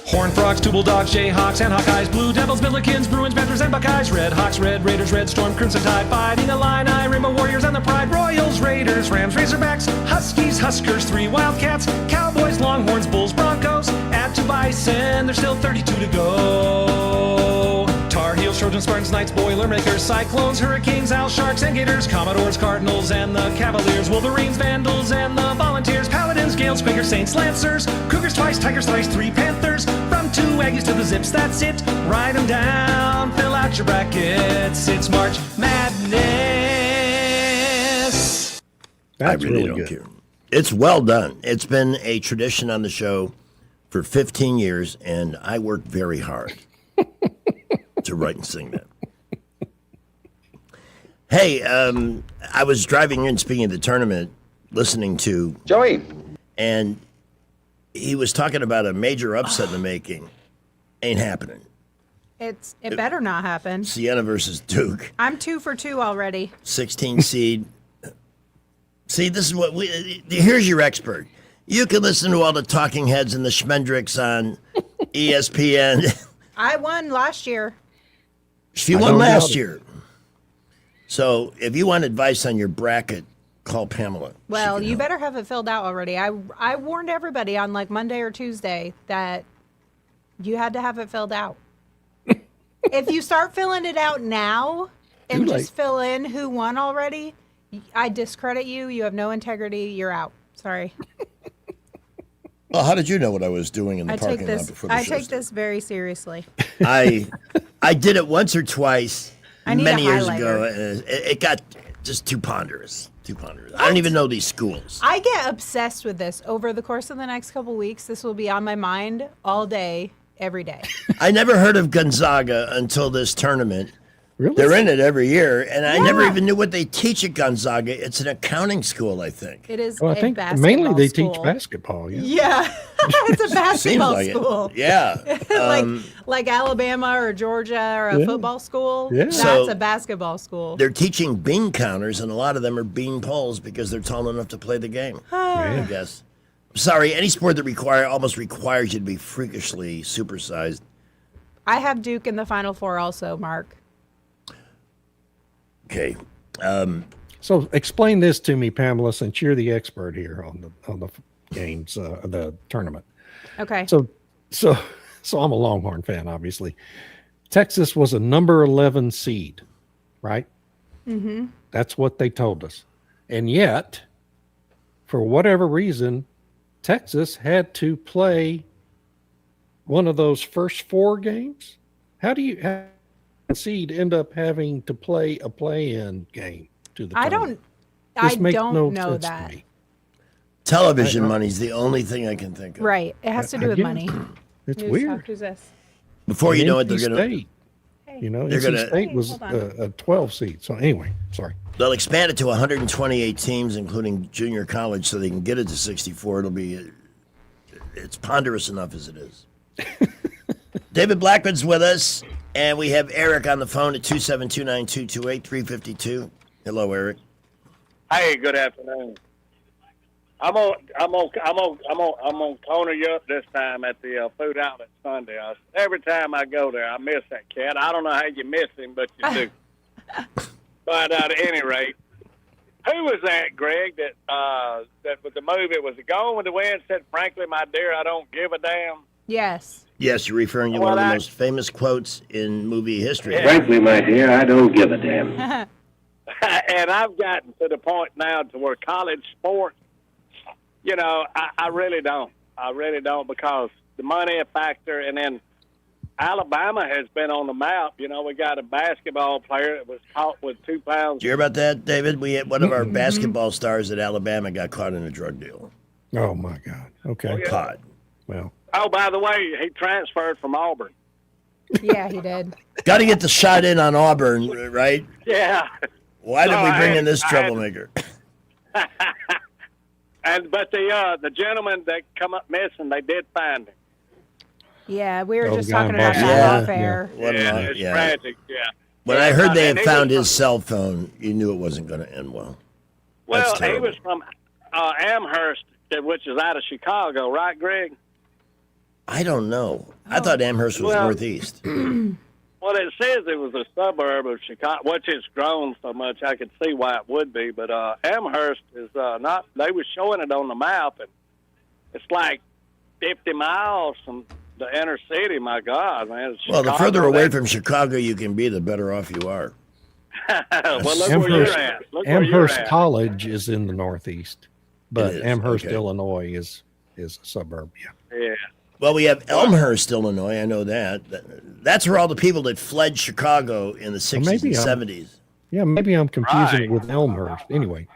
Horned Frogs, Two Bulldogs, Jayhawks, and Hawkeyes, Blue Devils, Billikens, Bruins, Panthers, and Buckeyes, Red Hawks, Red Raiders, Red Storm, Crimson Tide, Fighting Illini, Rainbow Warriors, and the Pride, Royals, Raiders, Rams, Razorbacks, Huskies, Huskers, 3 Wildcats, Cowboys, Longhorns, Bulls, Broncos, add to Bison, there's still 32 to go. Tar Heels, Trojans, Spartans, Knights, Boilermakers, Cyclones, Hurricanes, Owls, Sharks, and Gators, Commodores, Cardinals, and the Cavaliers, Wolverines, Vandals, and the Volunteers, Paladins, Gales, Quakers, Saints, Lancers, Cougars twice, Tigers thrice, 3 Panthers, from 2 Aggies to the Zips, that's it. Write them down, fill out your brackets. It's March Madness. I really don't care. It's well done. It's been a tradition on the show for 15 years, and I work very hard to write and sing that. Hey, I was driving in, speaking of the tournament, listening to Joey, and he was talking about a major upset in the making. Ain't happening. It better not happen. Siena versus Duke. I'm 2 for 2 already. 16 seed. See, this is what here's your expert. You can listen to all the talking heads and the Schmendricks on ESPN. I won last year. She won last year. So if you want advice on your bracket, call Pamela. Well, you better have it filled out already. I warned everybody on like Monday or Tuesday that you had to have it filled out. If you start filling it out now and just fill in who won already, I discredit you. You have no integrity. You're out. Sorry. Well, how did you know what I was doing in the parking lot before the show I take this very seriously. I did it once or twice many years ago. And it got just too ponderous. I don't even know these schools. I get obsessed with this. Over the course of the next couple weeks, this will be on my mind all day, every day. I never heard of Gonzaga until this tournament. Really? They're in it every year, and I never even knew what they teach at Gonzaga. It's an accounting school, I think. It is Well, I a think basketball mainly they school. teach basketball. Yeah. Yeah, it's a basketball like it. school. Yeah. like Alabama or Georgia or a football school. Yeah. That's So- a basketball school. They're teaching bean counters, and a lot of them are bean poles because they're tall enough to play the game. I guess. Sorry, any sport that almost requires you to be freakishly supersized. I have Duke in the Final Four also, Mark. Okay. So explain this to me, Pamela, since you're the expert here on the games, the tournament. Okay. So so I'm a Longhorn fan, obviously. Texas was a number 11 seed, right? Mm-hmm. That's what they told us. And yet, for whatever reason, Texas had to play one of those first 4 games. How do you have a seed end up having to play a play-in game to the tournament? I Makes don't no know sense to that. me. Television money's the only thing I can think of. Right. It has to do with Again, money. It's News weird. Talk, who's this? Before you know it, they're NC going to. State, you know, they're NC gonna- State was Hold on. a 12 seed. So anyway, sorry. They'll expand it to 128 teams, including junior college, so they can get it to 64. It's ponderous enough as it is. David Blackman's with us, and we have Eric on the phone at 272-9228-352. Hello, Eric. Hey, good afternoon. I'm gonna corner you up this time at the food outlet Sunday. Every time I go there, I miss that cat. I don't know how you miss him, but you do. But at any rate, who was that, Greg? That with the movie, it was Gone with the Wind. Said, "Frankly, my dear, I don't give a damn." Yes. Yes, you're referring to one of the most famous quotes in movie history. Frankly, my dear, I don't give a damn. And I've gotten to the point now to where college sports, you know, I really don't. I really don't, because the money factor, and then Alabama has been on the map. You know, we got a basketball player that was caught with 2 pounds. Did you hear about that, David? We had one of our basketball stars at Alabama got caught in a drug deal. Oh my God. Okay. Oh, yeah. Caught. Well. Oh, by the way, he transferred from Auburn. Yeah, he did. Got to get the shot in on Auburn, right? Yeah. Why did So we bring I in this had- troublemaker? But the gentleman that come up missing, they did find him. Yeah, we were Oh, just the guy talking in about Boston. that off Yeah, air. What an odd- It's yeah. tragic. Yeah. When I heard they And had he found was his cell phone, you knew it wasn't going to end well. Well, That's he terrible. was from Amherst, which is out of Chicago, right, Greg? I don't know. I thought Amherst was Well- northeast. Well, it says it was a suburb of Chicago, which has grown so much I could see why it would be. But Amherst is not. They were showing it on the map, and it's like 50 miles from the inner city. My God, man! It's Well, the Chicago, further away that- from Chicago you can be, the better off you are. well, look where you're at. Look where you're Amherst at. College is in the Northeast, but It is, Amherst, okay. Illinois is a suburb. Yeah. Yeah. Well, we have Elmhurst, Illinois. I know that. That's where all the people that fled Chicago in the 60s maybe and I'm- 70s. Yeah, maybe I'm confusing it with Elmhurst. Anyway,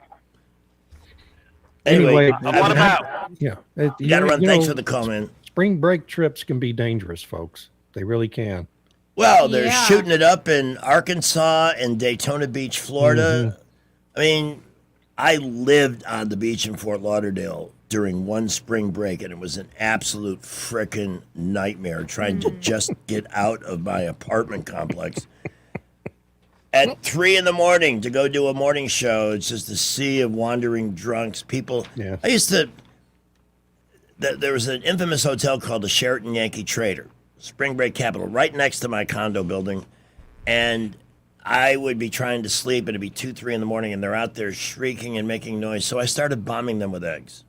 What about? yeah, You got to run. Thanks for the call, man. Spring break trips can be dangerous, folks. They really can. Well, they're shooting it up in Arkansas and Daytona Beach, Florida. I mean, I lived on the beach in Fort Lauderdale during one spring break, and it was an absolute frickin' nightmare trying to just get out of my apartment complex. At 3 a.m. to go do a morning show, it's just a sea of wandering drunks. People. Yeah. I used to. There was an infamous hotel called the Sheraton Yankee Trader, spring break capital, right next to my condo building, and I would be trying to sleep, and it'd be 2, 3 a.m, and they're out there shrieking and making noise. So I started bombing them with eggs.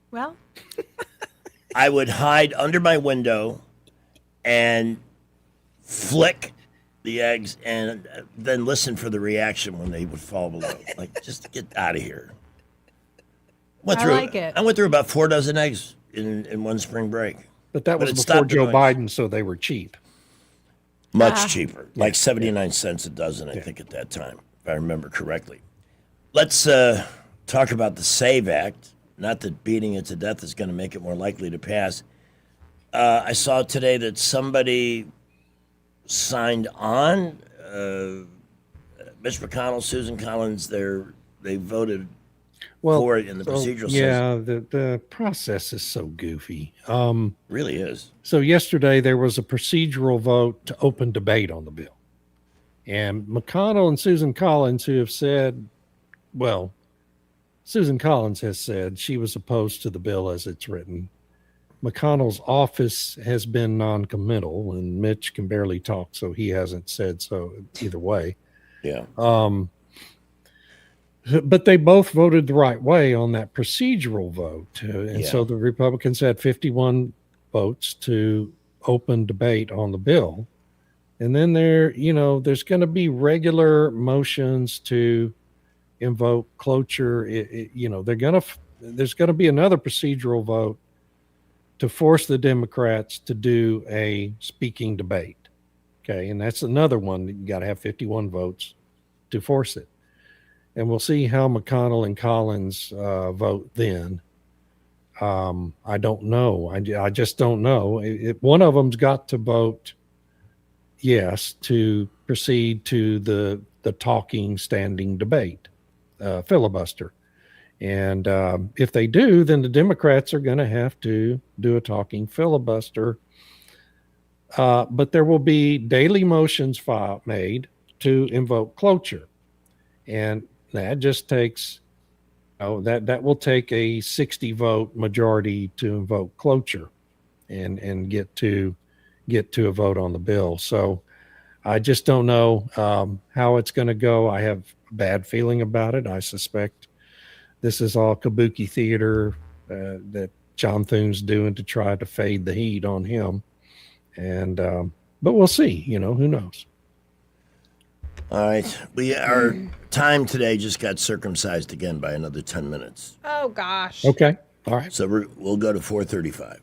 Well, I would hide under my window and flick the eggs, and then listen for the reaction when they would fall below. Like, just get out of here. I like it. I went through about 4 dozen eggs in one spring break. But that was it before stopped the Joe noise. Biden, so they were cheap. Much cheaper, like 79 cents a dozen, I think, at that time, if I remember correctly. Let's talk about the SAVE Act. Not that beating it to death is going to make it more likely to pass. I saw today that somebody signed on. Mitch McConnell, Susan Collins, they voted for it in the procedural yeah, the process is so goofy. Really is. So yesterday there was a procedural vote to open debate on the bill. And McConnell and Susan Collins, who have said, well, Susan Collins has said she was opposed to the bill as it's written. McConnell's office has been non-committal, and Mitch can barely talk, so he hasn't said so either way. Yeah. But they both voted the right way on that procedural vote. And Yeah. so the Republicans had 51 votes to open debate on the bill. And then there's going to be regular motions to invoke cloture. There's going to be another procedural vote to force the Democrats to do a speaking debate. Okay. And that's another one that you got to have 51 votes to force it. And we'll see how McConnell and Collins vote then. I don't know. I just don't know. One of them's got to vote yes to proceed to the talking standing debate, filibuster. And if they do, then the Democrats are going to have to do a talking filibuster. But there will be daily motions made to invoke cloture. And that just takes, that will take a 60 vote majority to invoke cloture and get to a vote on the bill. So I just don't know how it's going to go. I have a bad feeling about it. I suspect this is all kabuki theater that John Thune's doing to try to fade the heat on him. And but we'll see. Who knows? All right. Our time today just got circumcised again by another 10 minutes. Oh, gosh. Okay. All right. So we'll go to 4:35.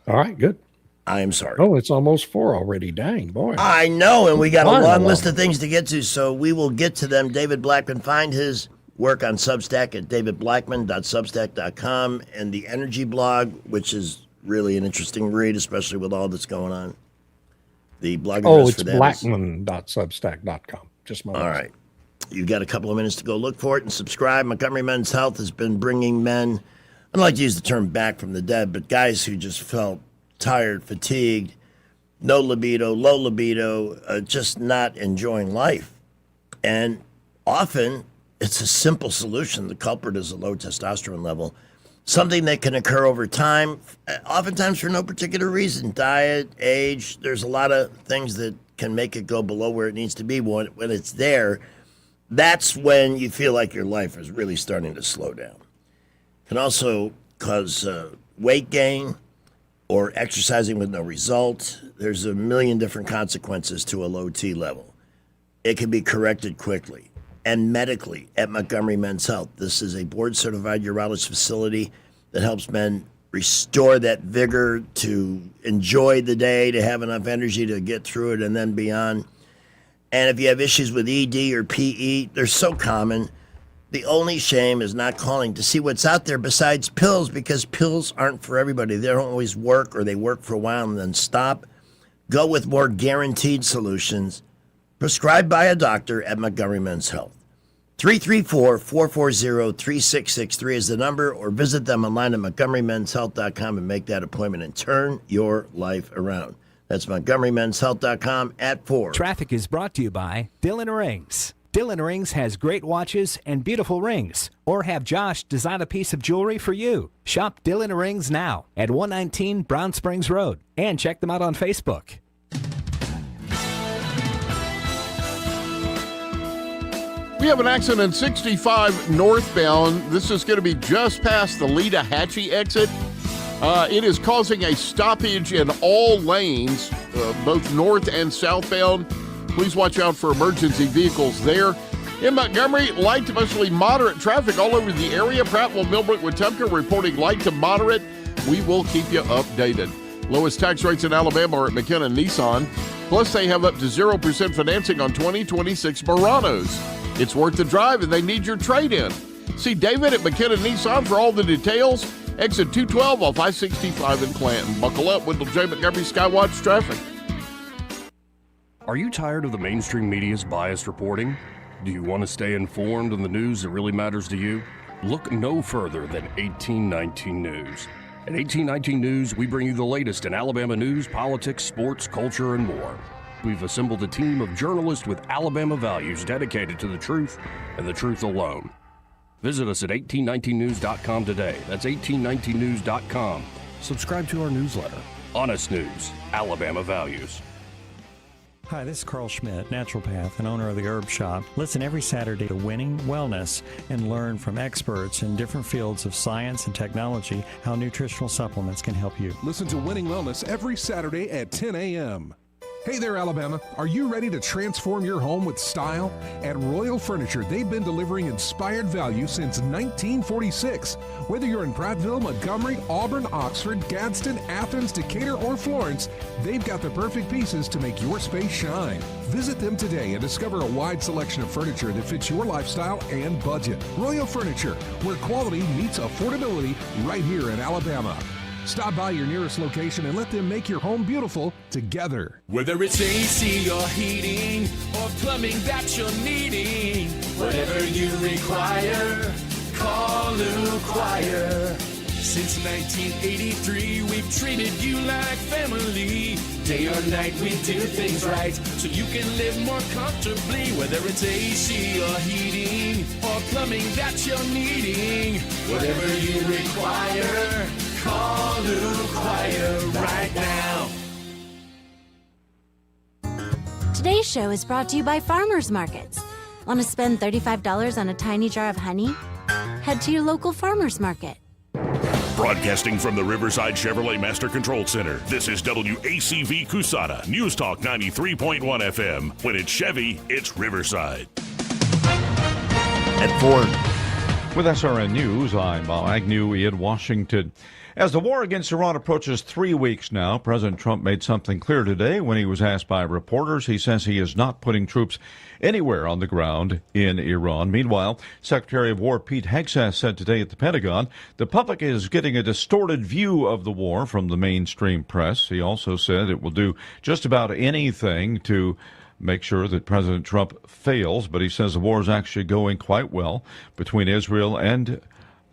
All right. Good. I am sorry. Oh, it's almost 4 already. Dang, boy. I know, and we got a long list of things to get to, so we will get to them. David Blackman, find his work on Substack at davidblackman.substack.com, and the Energy blog, which is really an interesting read, especially with all that's going on. The blog address for that blackman.substack.com. Just my all right. You've got a couple of minutes to go look for it and subscribe. Montgomery Men's Health has been bringing men, I don't like to use the term back from the dead, but guys who just felt tired, fatigued, no libido, low libido, just not enjoying life. And often it's a simple solution. The culprit is a low testosterone level, something that can occur over time, oftentimes for no particular reason. Diet, age, there's a lot of things that can make it go below where it needs to be. When it's there, that's when you feel like your life is really starting to slow down. Can also cause weight gain or exercising with no result. There's a million different consequences to a low T level. It can be corrected quickly and medically at Montgomery Men's Health. This is a board-certified urologist facility that helps men restore that vigor to enjoy the day, to have enough energy to get through it and then beyond. And if you have issues with ED or PE, they're so common. The only shame is not calling to see what's out there besides pills, because pills aren't for everybody. They don't always work, or they work for a while and then stop. Go with more guaranteed solutions prescribed by a doctor at Montgomery Men's Health. 334-440-3663 is the number, or visit them online at montgomerymenshealth.com and make that appointment and turn your life around. That's montgomerymenshealth.com at 4. Traffic is brought to you by Dillon Rings. Dillon Rings has great watches and beautiful rings. Or have Josh design a piece of jewelry for you. Shop Dillon Rings now at 119 Brown Springs Road. And check them out on Facebook. We have an accident 65 northbound. This is going to be just past the Lita-Hatchie exit. It is causing a stoppage in all lanes, both north and southbound. Please watch out for emergency vehicles there. In Montgomery, light to mostly moderate traffic all over the area. Prattville, Millbrook, Wetumpka reporting light to moderate. We will keep you updated. Lowest tax rates in Alabama are at McKenna Nissan. Plus, they have up to 0% financing on 2026 Muranos. It's worth the drive, and they need your trade-in. See David at McKenna Nissan for all the details. Exit 212 off I-65 in Clanton. Buckle up, Wendell J. Montgomery Skywatch Traffic. Are you tired of the mainstream media's biased reporting? Do you want to stay informed on the news that really matters to you? Look no further than 1819 News. At 1819 News, we bring you the latest in Alabama news, politics, sports, culture, and more. We've assembled a team of journalists with Alabama values dedicated to the truth and the truth alone. Visit us at 1819news.com today. That's 1819news.com. Subscribe to our newsletter. Honest News, Alabama Values. Hi, this is Carl Schmidt, naturopath and owner of the Herb Shop. Listen every Saturday to Winning Wellness and learn from experts in different fields of science and technology how nutritional supplements can help you. Listen to Winning Wellness every Saturday at 10 a.m. Hey there, Alabama. Are you ready to transform your home with style? At Royal Furniture, they've been delivering inspired value since 1946. Whether you're in Prattville, Montgomery, Auburn, Oxford, Gadsden, Athens, Decatur, or Florence, they've got the perfect pieces to make your space shine. Visit them today and discover a wide selection of furniture that fits your lifestyle and budget. Royal Furniture, where quality meets affordability, right here in Alabama. Stop by your nearest location and let them make your home beautiful together. Whether it's AC or heating or plumbing that you're needing, whatever you require, call Lou Choir. Since 1983, we've treated you like family. Day or night, we do things right so you can live more comfortably. Whether it's AC or heating or plumbing that you're needing, whatever you require, call Lou Choir right now. Today's show is brought to you by Farmers Markets. Want to spend $35 on a tiny jar of honey? Head to your local farmers market. Broadcasting from the Riverside Chevrolet Master Control Center, this is WACV Cusana, News Talk 93.1 FM. When it's Chevy, it's Riverside. At Ford. With SRN News, I'm Bob Agnew in Washington. As the war against Iran approaches 3 weeks now, President Trump made something clear today when he was asked by reporters. He says he is not putting troops anywhere on the ground in Iran. Meanwhile, Secretary of War Pete Hegseth said today at the Pentagon the public is getting a distorted view of the war from the mainstream press. He also said it will do just about anything to make sure that President Trump fails, but he says the war is actually going quite well between Israel and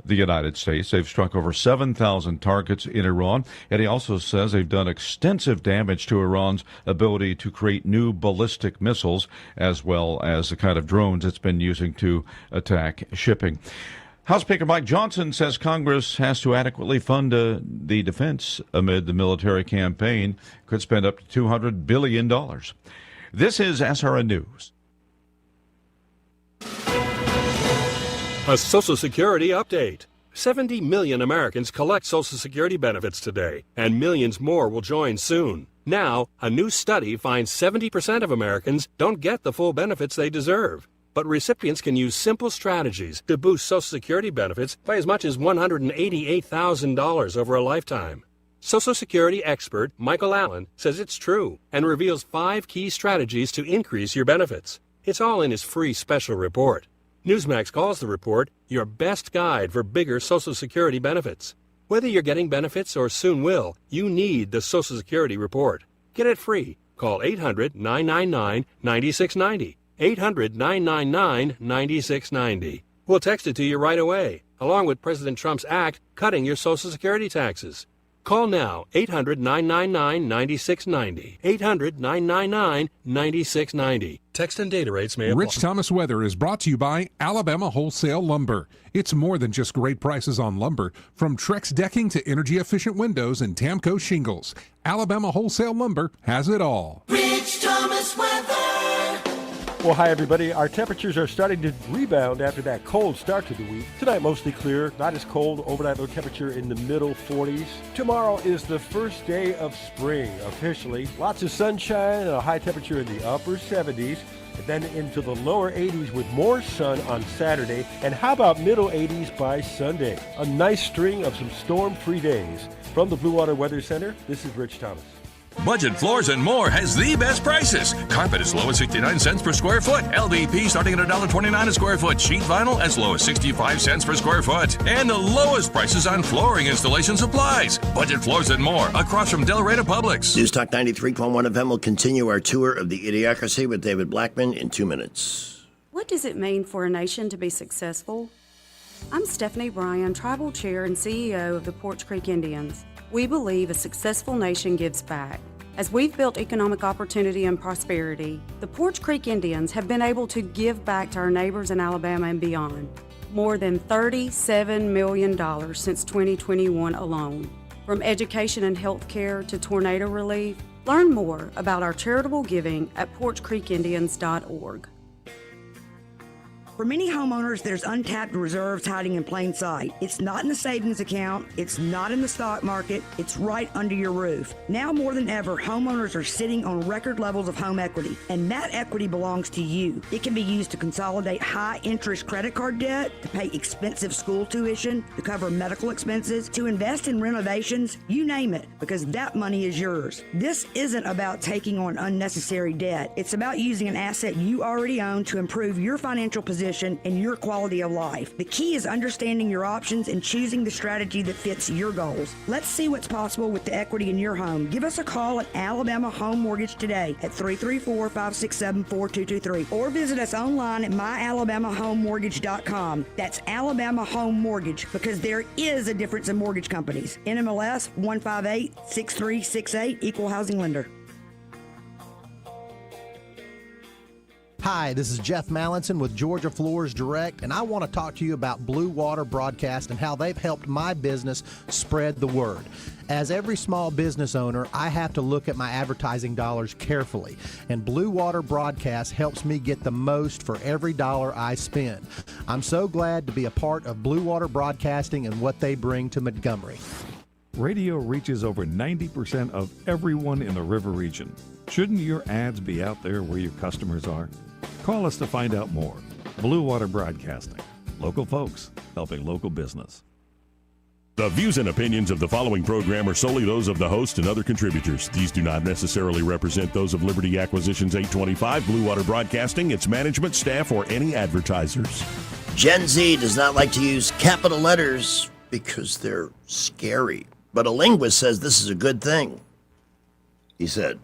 the United States. They've struck over 7,000 targets in Iran, and he also says they've done extensive damage to Iran's ability to create new ballistic missiles, as well as the kind of drones it's been using to attack shipping. House Speaker Mike Johnson says Congress has to adequately fund the defense amid the military campaign. Could spend up to $200 billion. This is SRN News. A Social Security update. 70 million Americans collect Social Security benefits today, and millions more will join soon. Now, a new study finds 70% of Americans don't get the full benefits they deserve. But recipients can use simple strategies to boost Social Security benefits by as much as $188,000 over a lifetime. Social Security expert Michael Allen says it's true and reveals 5 key strategies to increase your benefits. It's all in his free special report. Newsmax calls the report your best guide for bigger Social Security benefits. Whether you're getting benefits or soon will, you need the Social Security report. Get it free. Call 800-999-9690. 800-999-9690. We'll text it to you right away, along with President Trump's act cutting your Social Security taxes. Call now, 800-999-9690. 800-999-9690. Text and data rates may apply. Rich Thomas Weather is brought to you by Alabama Wholesale Lumber. It's more than just great prices on lumber. From Trex decking to energy-efficient windows and Tamco shingles, Alabama Wholesale Lumber has it all. Rich Thomas Weather. Well, hi, everybody. Our temperatures are starting to rebound after that cold start to the week. Tonight, mostly clear, not as cold. Overnight low temperature in the middle 40s. Tomorrow is the first day of spring, officially. Lots of sunshine and a high temperature in the upper 70s. And then into the lower 80s with more sun on Saturday. And how about middle 80s by Sunday? A nice string of some storm-free days. From the Blue Water Weather Center, this is Rich Thomas. Budget Floors and More has the best prices. Carpet as low as 69 cents per square foot. LVP starting at $1.29 a square foot. Sheet vinyl as low as 65 cents per square foot. And the lowest prices on flooring installation supplies. Budget Floors and More across from Delray Publix. News Talk 93.1 FM will continue our tour of the Idiocracy with David Blackman in 2 minutes. What does it mean for a nation to be successful? I'm Stephanie Bryan, Tribal Chair and CEO of the Porch Creek Indians. We believe a successful nation gives back. As we've built economic opportunity and prosperity, the Porch Creek Indians have been able to give back to our neighbors in Alabama and beyond. More than $37 million since 2021 alone. From education and health care to tornado relief, Learn more about our charitable giving at porchcreekindians.org. For many homeowners, there's untapped reserves hiding in plain sight. It's not in the savings account. It's not in the stock market. It's right under your roof. Now more than ever, homeowners are sitting on record levels of home equity, and that equity belongs to you. It can be used to consolidate high-interest credit card debt, to pay expensive school tuition, to cover medical expenses, to invest in renovations, you name it, because that money is yours. This isn't about taking on unnecessary debt. It's about using an asset you already own to improve your financial position and your quality of life. The key is understanding your options and choosing the strategy that fits your goals. Let's see what's possible with the equity in your home. Give us a call at Alabama Home Mortgage today at 334-567-4223 or visit us online at myalabamahomemortgage.com. That's Alabama Home Mortgage, because there is a difference in mortgage companies. NMLS 1586368, Equal Housing Lender. Hi, this is Jeff Mallinson with Georgia Floors Direct, and I want to talk to you about Blue Water Broadcast and how they've helped my business spread the word. As every small business owner, I have to look at my advertising dollars carefully, and Blue Water Broadcast helps me get the most for every dollar I spend. I'm so glad to be a part of Blue Water Broadcasting and what they bring to Montgomery. Radio reaches over 90% of everyone in the River region. Shouldn't your ads be out there where your customers are? Call us to find out more. Blue Water Broadcasting. Local folks helping local business. The views and opinions of the following program are solely those of the host and other contributors. These do not necessarily represent those of Liberty Acquisitions 825, Blue Water Broadcasting, its management, staff, or any advertisers. Gen Z does not like to use capital letters because they're scary. But a linguist says this is a good thing. He said.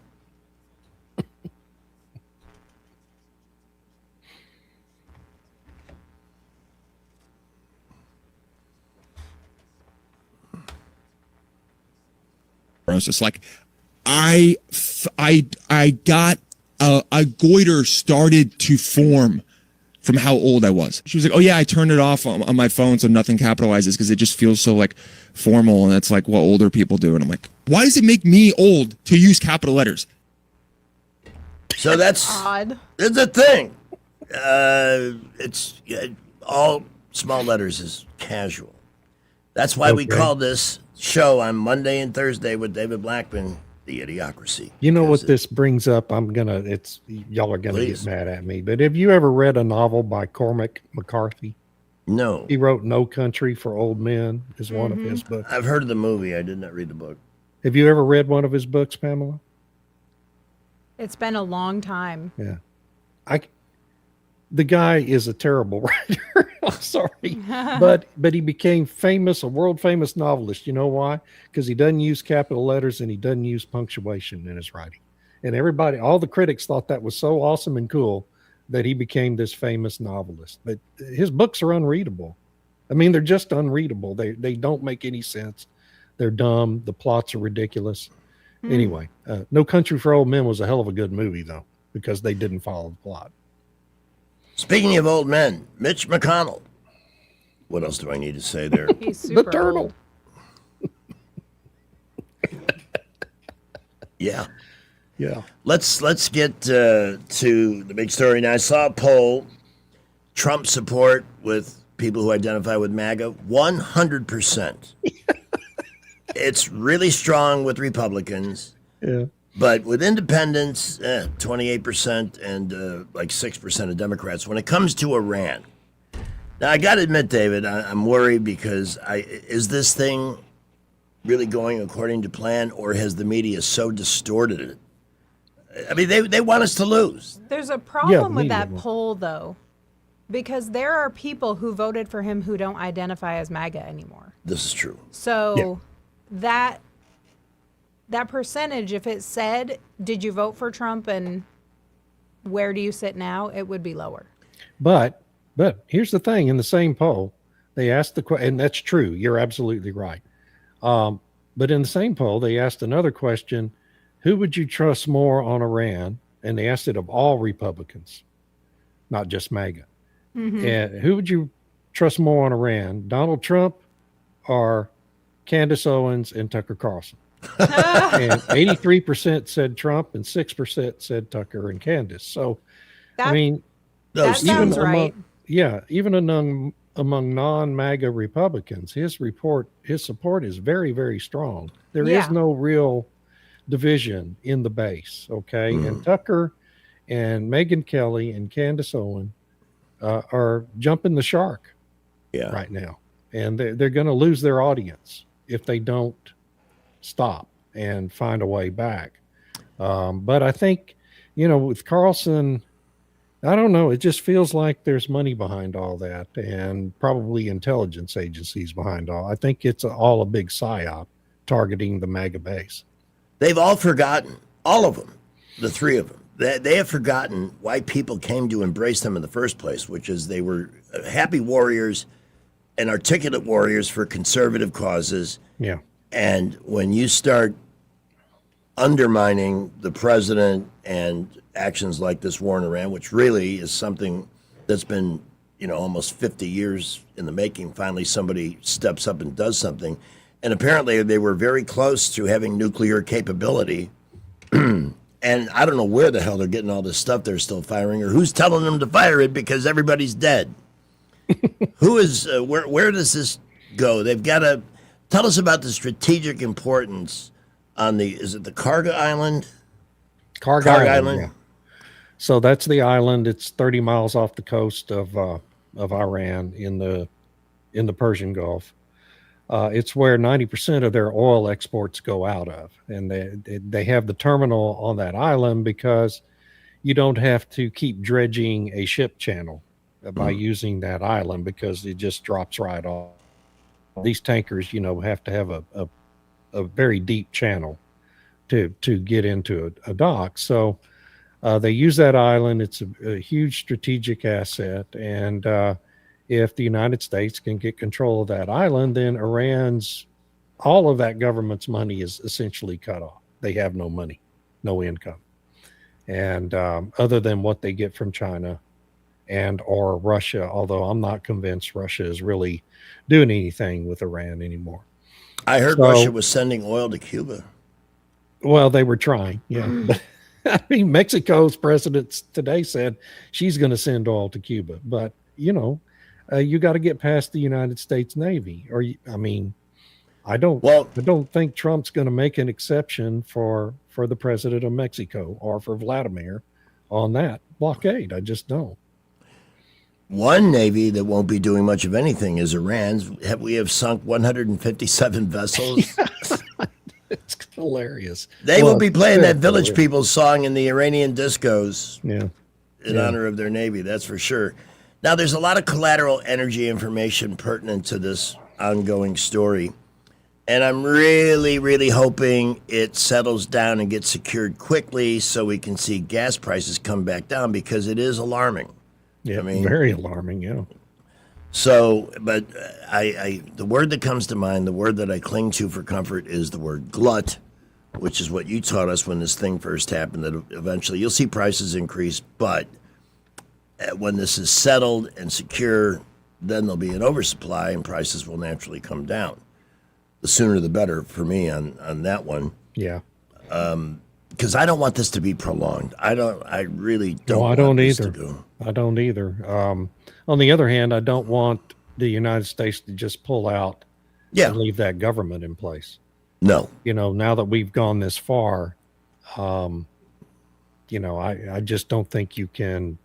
I was just like, I got a goiter started to form from how old I was. She was like, oh yeah, I turned it off on my phone so nothing capitalizes because it just feels so like formal, and that's like what older people do. And I'm like, why does it make me old to use capital letters? So that's odd. It's a thing. It's all small letters is casual. That's why we call this show on Monday and Thursday with David Blackman, The Idiocracy. You know what this brings up? Y'all are gonna get mad at me, but have you ever read a novel by Cormac McCarthy? No. He wrote No Country for Old Men is one of his books. I've heard of the movie. I did not read the book. Have you ever read one of his books, Pamela? It's been a long time. Yeah. The guy is a terrible writer. I'm sorry. But he became famous, a world famous novelist. You know why? Because he doesn't use capital letters and he doesn't use punctuation in his writing. And all the critics thought that was so awesome and cool that he became this famous novelist. But his books are unreadable. I mean, they're just unreadable. They don't make any sense. They're dumb. The plots are ridiculous. Anyway, No Country for Old Men was a hell of a good movie, though, because they didn't follow the plot. Speaking of old men, Mitch McConnell. What else do I need to say there? He's super The turtle. old. Yeah. Yeah. Let's get to the big story now. I saw a poll. Trump support with people who identify with MAGA, 100%. It's really strong with Republicans. Yeah. But with independents, 28% and like 6% of Democrats. When it comes to Iran, now I got to admit, David, I'm worried because is this thing really going according to plan, or has the media so distorted it? I mean, they want us to lose. There's a problem with that poll, though, because there are people who voted for him who don't identify as MAGA anymore. This is true. So that percentage, if it said, did you vote for Trump and where do you sit now, it would be lower. But here's the thing. In the same poll, they asked the question, and that's true. You're absolutely right. But in the same poll, they asked another question. Who would you trust more on Iran? And they asked it of all Republicans, not just MAGA. Mm-hmm. And who would you trust more on Iran, Donald Trump or Candace Owens and Tucker Carlson? And 83% said Trump and 6% said Tucker and Candace. So, That, I mean, that sounds right. Even among non-MAGA Republicans, his support is very, very strong. There is no real division in the base. Okay. And Tucker and Megyn Kelly and Candace Owen are jumping the shark right now. And they're going to lose their audience if they don't stop and find a way back. But I think, with Carlson, I don't know. It just feels like there's money behind all that, and probably intelligence agencies behind all. I think it's all a big psyop targeting the MAGA base. They've all forgotten, all of them, the three of them. They have forgotten why people came to embrace them in the first place, which is they were happy warriors and articulate warriors for conservative causes. Yeah. And when you start undermining the president and actions like this war in Iran, which really is something that's been, almost 50 years in the making, finally somebody steps up and does something. And apparently they were very close to having nuclear capability. And I don't know where the hell they're getting all this stuff they're still firing, or who's telling them to fire it, because everybody's dead. Who is, where does this go? They've got to tell us about the strategic importance on is it the Karga Island? Karga Island. Yeah. So that's the island. It's 30 miles off the coast of Iran in the Persian Gulf. It's where 90% of their oil exports go out of, and they have the terminal on that island because you don't have to keep dredging a ship channel by using that island, because it just drops right off. These tankers, have to have a very deep channel to get into a dock. So they use that island. It's a huge strategic asset, and if the United States can get control of that island, then all of that government's money is essentially cut off. They have no money, no income. And other than what they get from China or Russia, although I'm not convinced Russia is really doing anything with Iran anymore. I heard Russia was sending oil to Cuba. Well, they were trying, yeah. But, I mean, Mexico's president today said she's going to send oil to Cuba. But, you got to get past the United States Navy. I don't think Trump's going to make an exception for the president of Mexico or for Vladimir on that blockade. I just don't. One Navy that won't be doing much of anything is Iran's. We have sunk 157 vessels. It's hilarious. They will be playing that Village People song in the Iranian discos in honor of their Navy, that's for sure. Now, there's a lot of collateral energy information pertinent to this ongoing story, and I'm really, really hoping it settles down and gets secured quickly so we can see gas prices come back down, because it is alarming. Yeah, very alarming, yeah. So, but the word that comes to mind, the word that I cling to for comfort, is the word glut, which is what you taught us when this thing first happened, that eventually you'll see prices increase, but when this is settled and secure, then there'll be an oversupply and prices will naturally come down. The sooner the better for me on that one. Yeah. Because I don't want this to be prolonged. I really don't. No, I don't either. I don't either. On the other hand, I don't want the United States to just pull out and leave that government in place. No. Now that we've gone this far, I just don't think you can.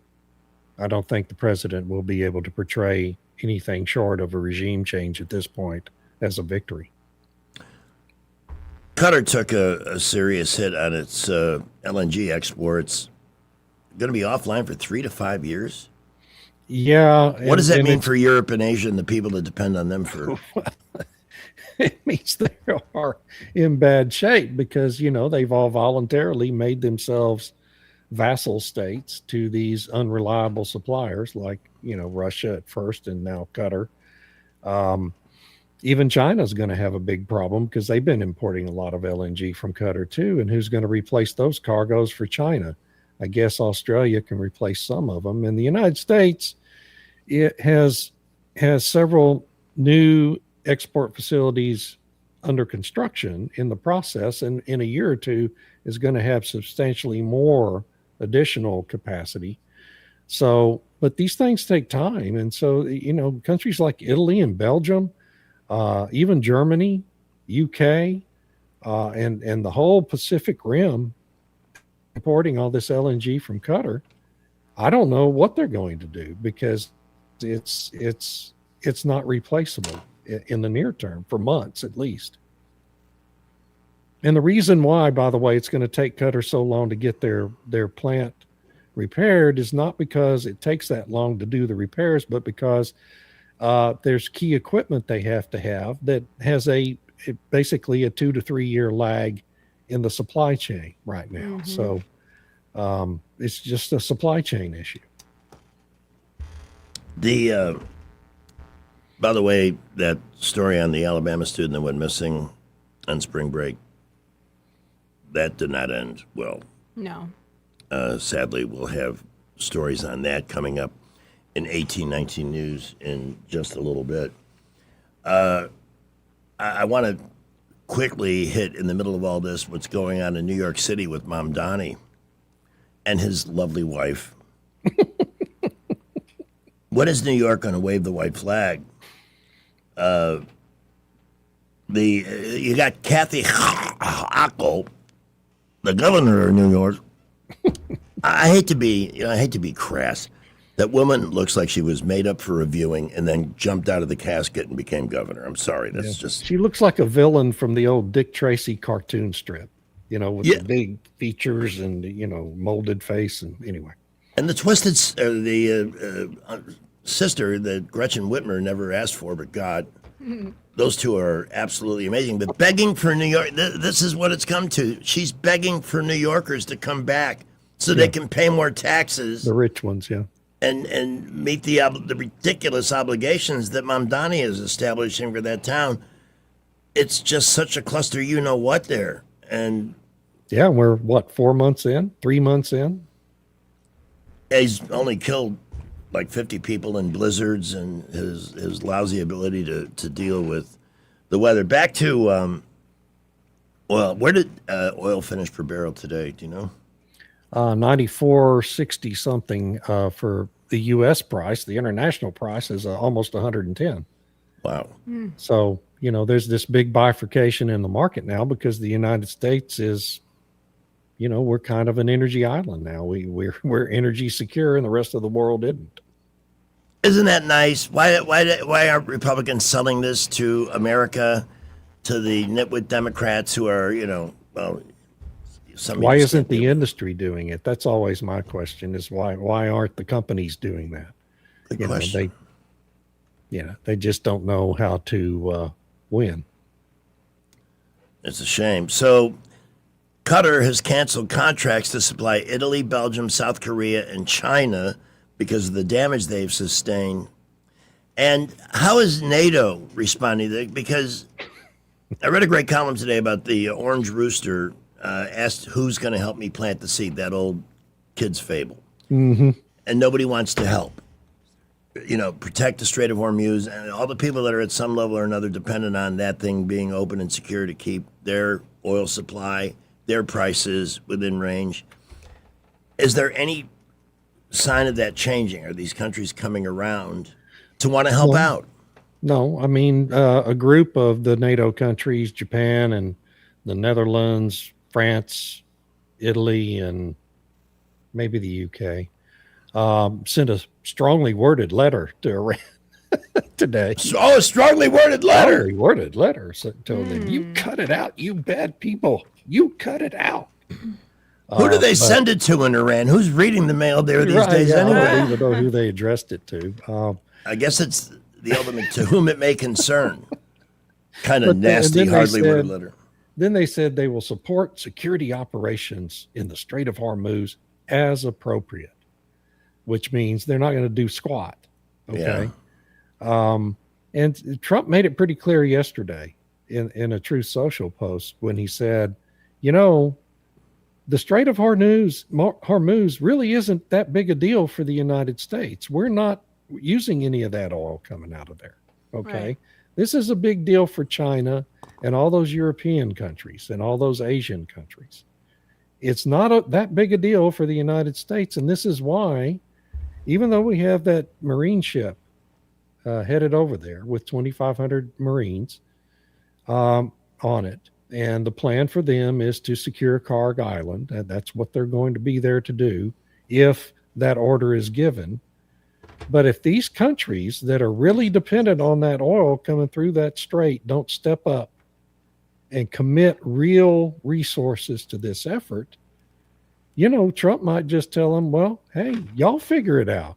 I don't think the president will be able to portray anything short of a regime change at this point as a victory. Qatar took a serious hit on its LNG exports. Going to be offline for 3 to 5 years. Yeah. What does that mean for Europe and Asia and the people that depend on them for? It means they are in bad shape because, they've all voluntarily made themselves vassal states to these unreliable suppliers like, Russia at first and now Qatar. Even China's going to have a big problem because they've been importing a lot of LNG from Qatar too. And who's going to replace those cargoes for China? I guess Australia can replace some of them. And the United States, it has several new export facilities under construction in the process, and in a year or two is going to have substantially more additional capacity. So, but these things take time. And so, countries like Italy and Belgium, even Germany, UK, and the whole Pacific Rim importing all this LNG from Qatar, I don't know what they're going to do, because it's not replaceable in the near term, for months at least. And the reason why, by the way, it's going to take Qatar so long to get their plant repaired is not because it takes that long to do the repairs, but because there's key equipment they have to have that has basically a 2 to 3 year lag in the supply chain right now. Mm-hmm. So it's just a supply chain issue. By the way, that story on the Alabama student that went missing on spring break, that did not end well. No. Sadly, we'll have stories on that coming up in 1819 News in just a little bit. I want to quickly hit, in the middle of all this, what's going on in New York City with Mom Donnie and his lovely wife. When is New York going to wave the white flag? You got Kathy Hochul, the governor of New York. I hate to be crass. That woman looks like she was made up for a viewing and then jumped out of the casket and became governor. I'm sorry. That's just. She looks like a villain from the old Dick Tracy cartoon strip, with the big features and, molded face. And anyway. And the twisted, sister that Gretchen Whitmer never asked for, but God, those two are absolutely amazing. But begging for New York, this is what it's come to. She's begging for New Yorkers to come back so they can pay more taxes. The rich ones, yeah. And meet the ridiculous obligations that Mom Donnie is establishing for that town. It's just such a cluster, what there. And yeah, we're 4 months in, 3 months in. He's only killed like 50 people in blizzards and his lousy ability to deal with the weather. Back to where did oil finish per barrel today? Do you know? 94.60 something for the U.S. price. The international price is almost 110. Wow. So, there's this big bifurcation in the market now because the United States is, we're kind of an energy island now. We're energy secure and the rest of the world isn't. Isn't that nice? Why aren't Republicans selling this to America, to the nitwit Democrats who are, why isn't the industry doing it? That's always my question, is why aren't the companies doing that? Good question. They just don't know how to win. It's a shame. So Qatar has canceled contracts to supply Italy, Belgium, South Korea, and China because of the damage they've sustained. And how is NATO responding? Because I read a great column today about the Orange Rooster asked who's going to help me plant the seed, that old kid's fable. Mm-hmm. And nobody wants to help. Protect the Strait of Hormuz, and all the people that are at some level or another dependent on that thing being open and secure to keep their oil supply, their prices within range. Is there any sign of that changing? Are these countries coming around to want to help out? No, I mean, a group of the NATO countries, Japan and the Netherlands, France, Italy, and maybe the UK, sent a strongly worded letter to Iran today. A strongly worded letter. Strongly worded letter. So told them, you cut it out, you bad people. You cut it out. Who do they send it to in Iran? Who's reading the mail there these days anyway? I don't even know who they addressed it to. I guess it's the ultimate to whom it may concern. Kind of nasty, hardly worded letter. Then they said they will support security operations in the Strait of Hormuz as appropriate, which means they're not going to do squat. Okay. Yeah. And Trump made it pretty clear yesterday in a Truth Social post when he said, the Strait of Hormuz really isn't that big a deal for the United States. We're not using any of that oil coming out of there. Okay. Right. This is a big deal for China and all those European countries and all those Asian countries. It's not that big a deal for the United States. And this is why, even though we have that Marine ship headed over there with 2,500 Marines on it, and the plan for them is to secure Karg Island, and that's what they're going to be there to do if that order is given. But if these countries that are really dependent on that oil coming through that strait don't step up and commit real resources to this effort, Trump might just tell them, well, hey, y'all figure it out.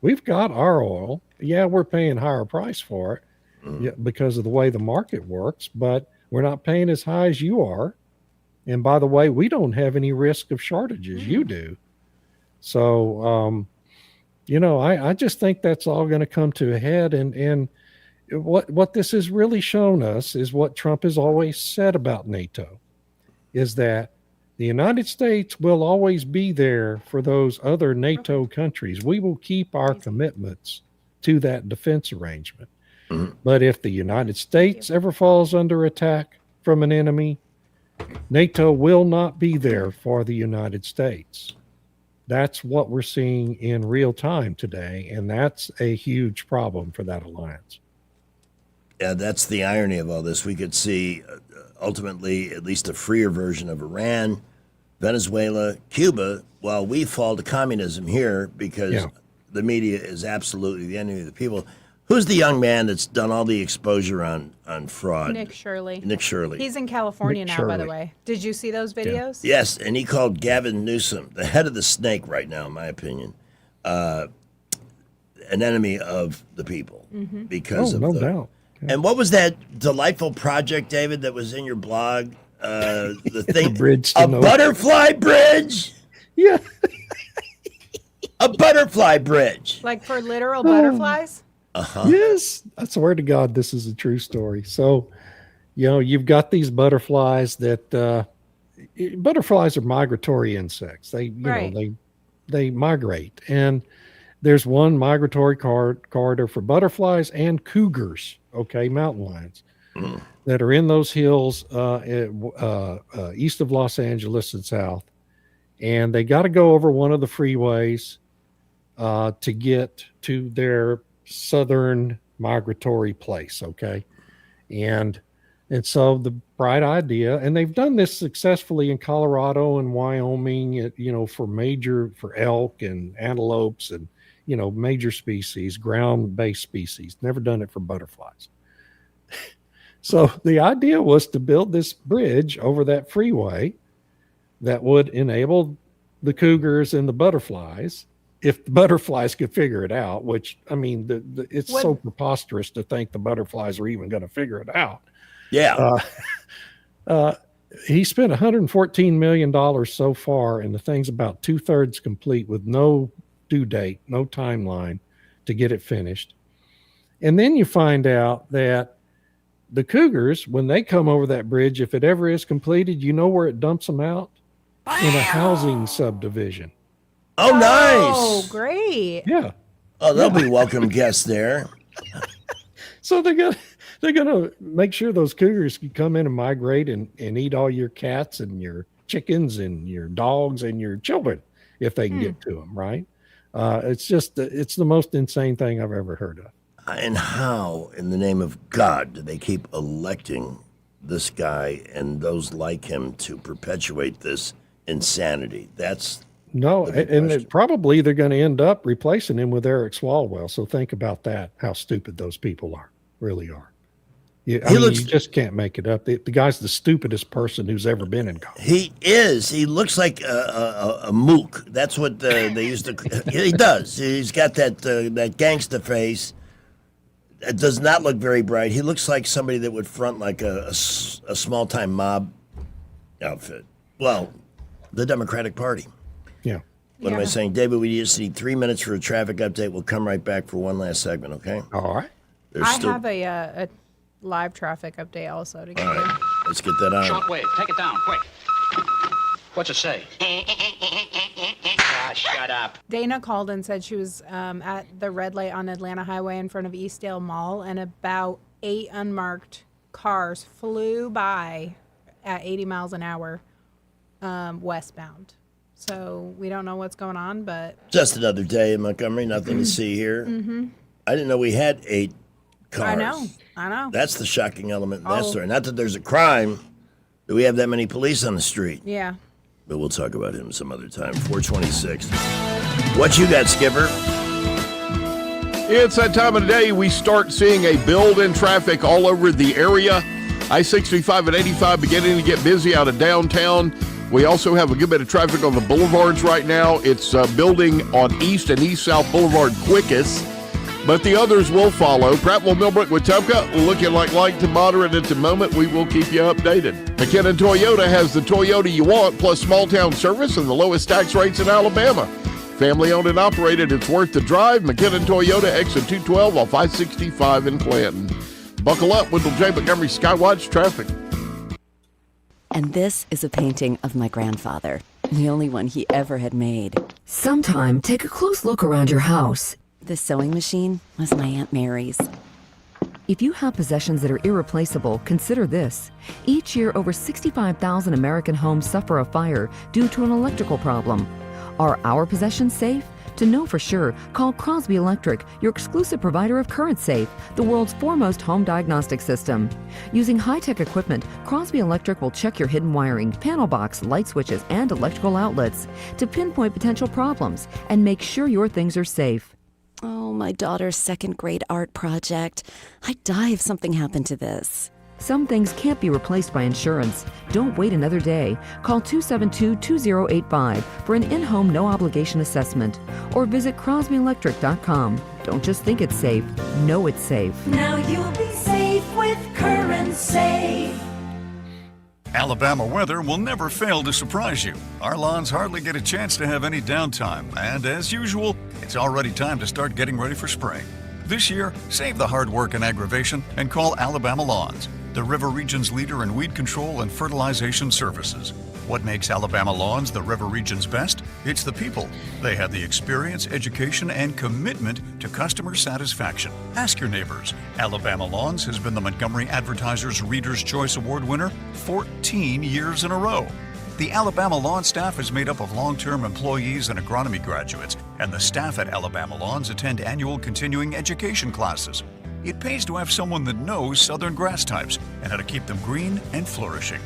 We've got our oil. Yeah, we're paying higher price for it because of the way the market works, but we're not paying as high as you are. And by the way, we don't have any risk of shortages. You do. So, I just think that's all going to come to a head. And what this has really shown us is what Trump has always said about NATO, is that the United States will always be there for those other NATO countries. We will keep our commitments to that defense arrangement. But if the United States ever falls under attack from an enemy, NATO will not be there for the United States. That's what we're seeing in real time today, and that's a huge problem for that alliance. Yeah, that's the irony of all this. We could see ultimately at least a freer version of Iran, Venezuela, Cuba, while we fall to communism here because the media is absolutely the enemy of the people. Who's the young man that's done all the exposure on fraud? Nick Shirley. Nick Shirley. He's in California now, by the way. Did you see those videos? Yes, and he called Gavin Newsom, the head of the snake right now, in my opinion, an enemy of the people because of no doubt. And what was that delightful project, David, that was in your blog? The thing, bridge a butterfly bridge. Yeah, a butterfly bridge. Like for literal butterflies? Yes, I swear to God, this is a true story. So, you've got these butterflies that butterflies are migratory insects. They, they migrate, and there's one migratory corridor for butterflies and cougars. Okay, mountain lions that are in those hills east of Los Angeles and south, and they got to go over one of the freeways to get to their southern migratory place. Okay. And so the bright idea, and they've done this successfully in Colorado and Wyoming, for elk and antelopes and, major species, ground-based species, never done it for butterflies. So the idea was to build this bridge over that freeway that would enable the cougars and the butterflies, if the butterflies could figure it out, which, I mean, it's so preposterous to think the butterflies are even going to figure it out. Yeah. He spent $114 million so far, and the thing's about 2/3 complete with no due date, no timeline to get it finished. And then you find out that the cougars, when they come over that bridge, if it ever is completed, you know where it dumps them out? In a housing subdivision. Oh, nice. Oh, great. Yeah. Oh, they'll be welcome guests there. So they're gonna make sure those cougars can come in and migrate and eat all your cats and your chickens and your dogs and your children if they can get to them, right? It's the most insane thing I've ever heard of. And how, in the name of God, do they keep electing this guy and those like him to perpetuate this insanity? That's probably they're going to end up replacing him with Eric Swalwell. So think about that, how stupid those people really are. You just can't make it up. The guy's the stupidest person who's ever been in Congress. He is. He looks like a mook. That's what they used to. He does. He's got that gangster face. It does not look very bright. He looks like somebody that would front like a small-time mob outfit. Well, the Democratic Party. Yeah. What am I saying? David, we just need 3 minutes for a traffic update. We'll come right back for one last segment, okay? All right. I have a live traffic update also to give you. Right. Let's get that on. Shortwave, take it down, quick. What's it say? Shut up. Dana called and said she was at the red light on Atlanta Highway in front of Eastdale Mall, and about 8 unmarked cars flew by at 80 miles an hour westbound. So we don't know what's going on, but... Just another day in Montgomery, nothing to see here. Mm-hmm. I didn't know we had 8 cars. I know. That's the shocking element in that story. Not that there's a crime, but we have that many police on the street. Yeah. But we'll talk about him some other time. 426. What you got, Skipper? It's that time of the day we start seeing a build in traffic all over the area. I-65 and 85 beginning to get busy out of downtown. We also have a good bit of traffic on the boulevards right now. It's building on East and East-South Boulevard quickest, but the others will follow. Prattville, Millbrook, Wetumpka, looking like light to moderate at the moment. We will keep you updated. McKinnon Toyota has the Toyota you want, plus small town service and the lowest tax rates in Alabama. Family owned and operated, it's worth the drive. McKinnon Toyota, exit 212 off I-65 in Clanton. Buckle up, Wendell J. Montgomery Skywatch traffic. And this is a painting of my grandfather, the only one he ever had made. Sometime, take a close look around your house. This sewing machine was my Aunt Mary's. If you have possessions that are irreplaceable, consider this. Each year, over 65,000 American homes suffer a fire due to an electrical problem. Are our possessions safe? To know for sure, call Crosby Electric, your exclusive provider of Current Safe, the world's foremost home diagnostic system. Using high-tech equipment, Crosby Electric will check your hidden wiring, panel box, light switches, and electrical outlets to pinpoint potential problems and make sure your things are safe. Oh, my daughter's second grade art project. I'd die if something happened to this. Some things can't be replaced by insurance. Don't wait another day. Call 272-2085 for an in-home no-obligation assessment or visit crosbyelectric.com. Don't just think it's safe, know it's safe. Now you'll be safe with Current Safe. Alabama weather will never fail to surprise you. Our lawns hardly get a chance to have any downtime, and as usual, it's already time to start getting ready for spring. This year, save the hard work and aggravation and call Alabama Lawns, the River Region's leader in weed control and fertilization services. What makes Alabama Lawns the River Region's best? It's the people. They have the experience, education, and commitment to customer satisfaction. Ask your neighbors. Alabama Lawns has been the Montgomery Advertiser's Reader's Choice Award winner 14 years in a row. The Alabama Lawn staff is made up of long-term employees and agronomy graduates, and the staff at Alabama Lawns attend annual continuing education classes. It pays to have someone that knows southern grass types and how to keep them green and flourishing.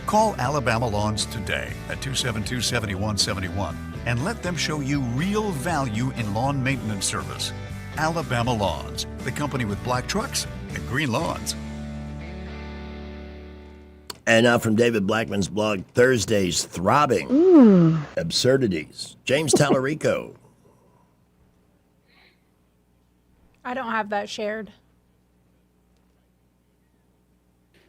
Call Alabama Lawns today at 272-7171 and let them show you real value in lawn maintenance service. Alabama Lawns, the company with black trucks and green lawns. And now from David Blackman's blog, Thursday's Throbbing Absurdities. James Tallarico. I don't have that shared.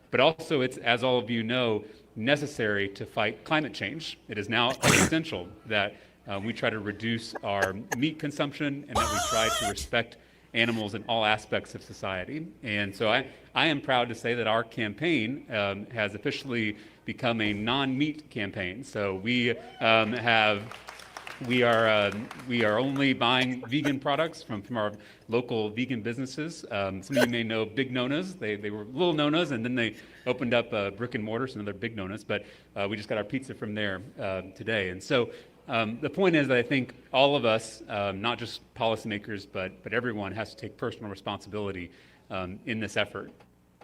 But also, it's, as all of you know, necessary to fight climate change. It is now essential that we try to reduce our meat consumption and that we try to respect animals in all aspects of society. And so I am proud to say that our campaign has officially become a non-meat campaign. So we are only buying vegan products from our local vegan businesses. Some of you may know Big Nona's. They were little Nona's, and then they opened up brick and mortar, so another Big Nona's. But we just got our pizza from there today. And so the point is that I think all of us, not just policymakers, but everyone has to take personal responsibility in this effort.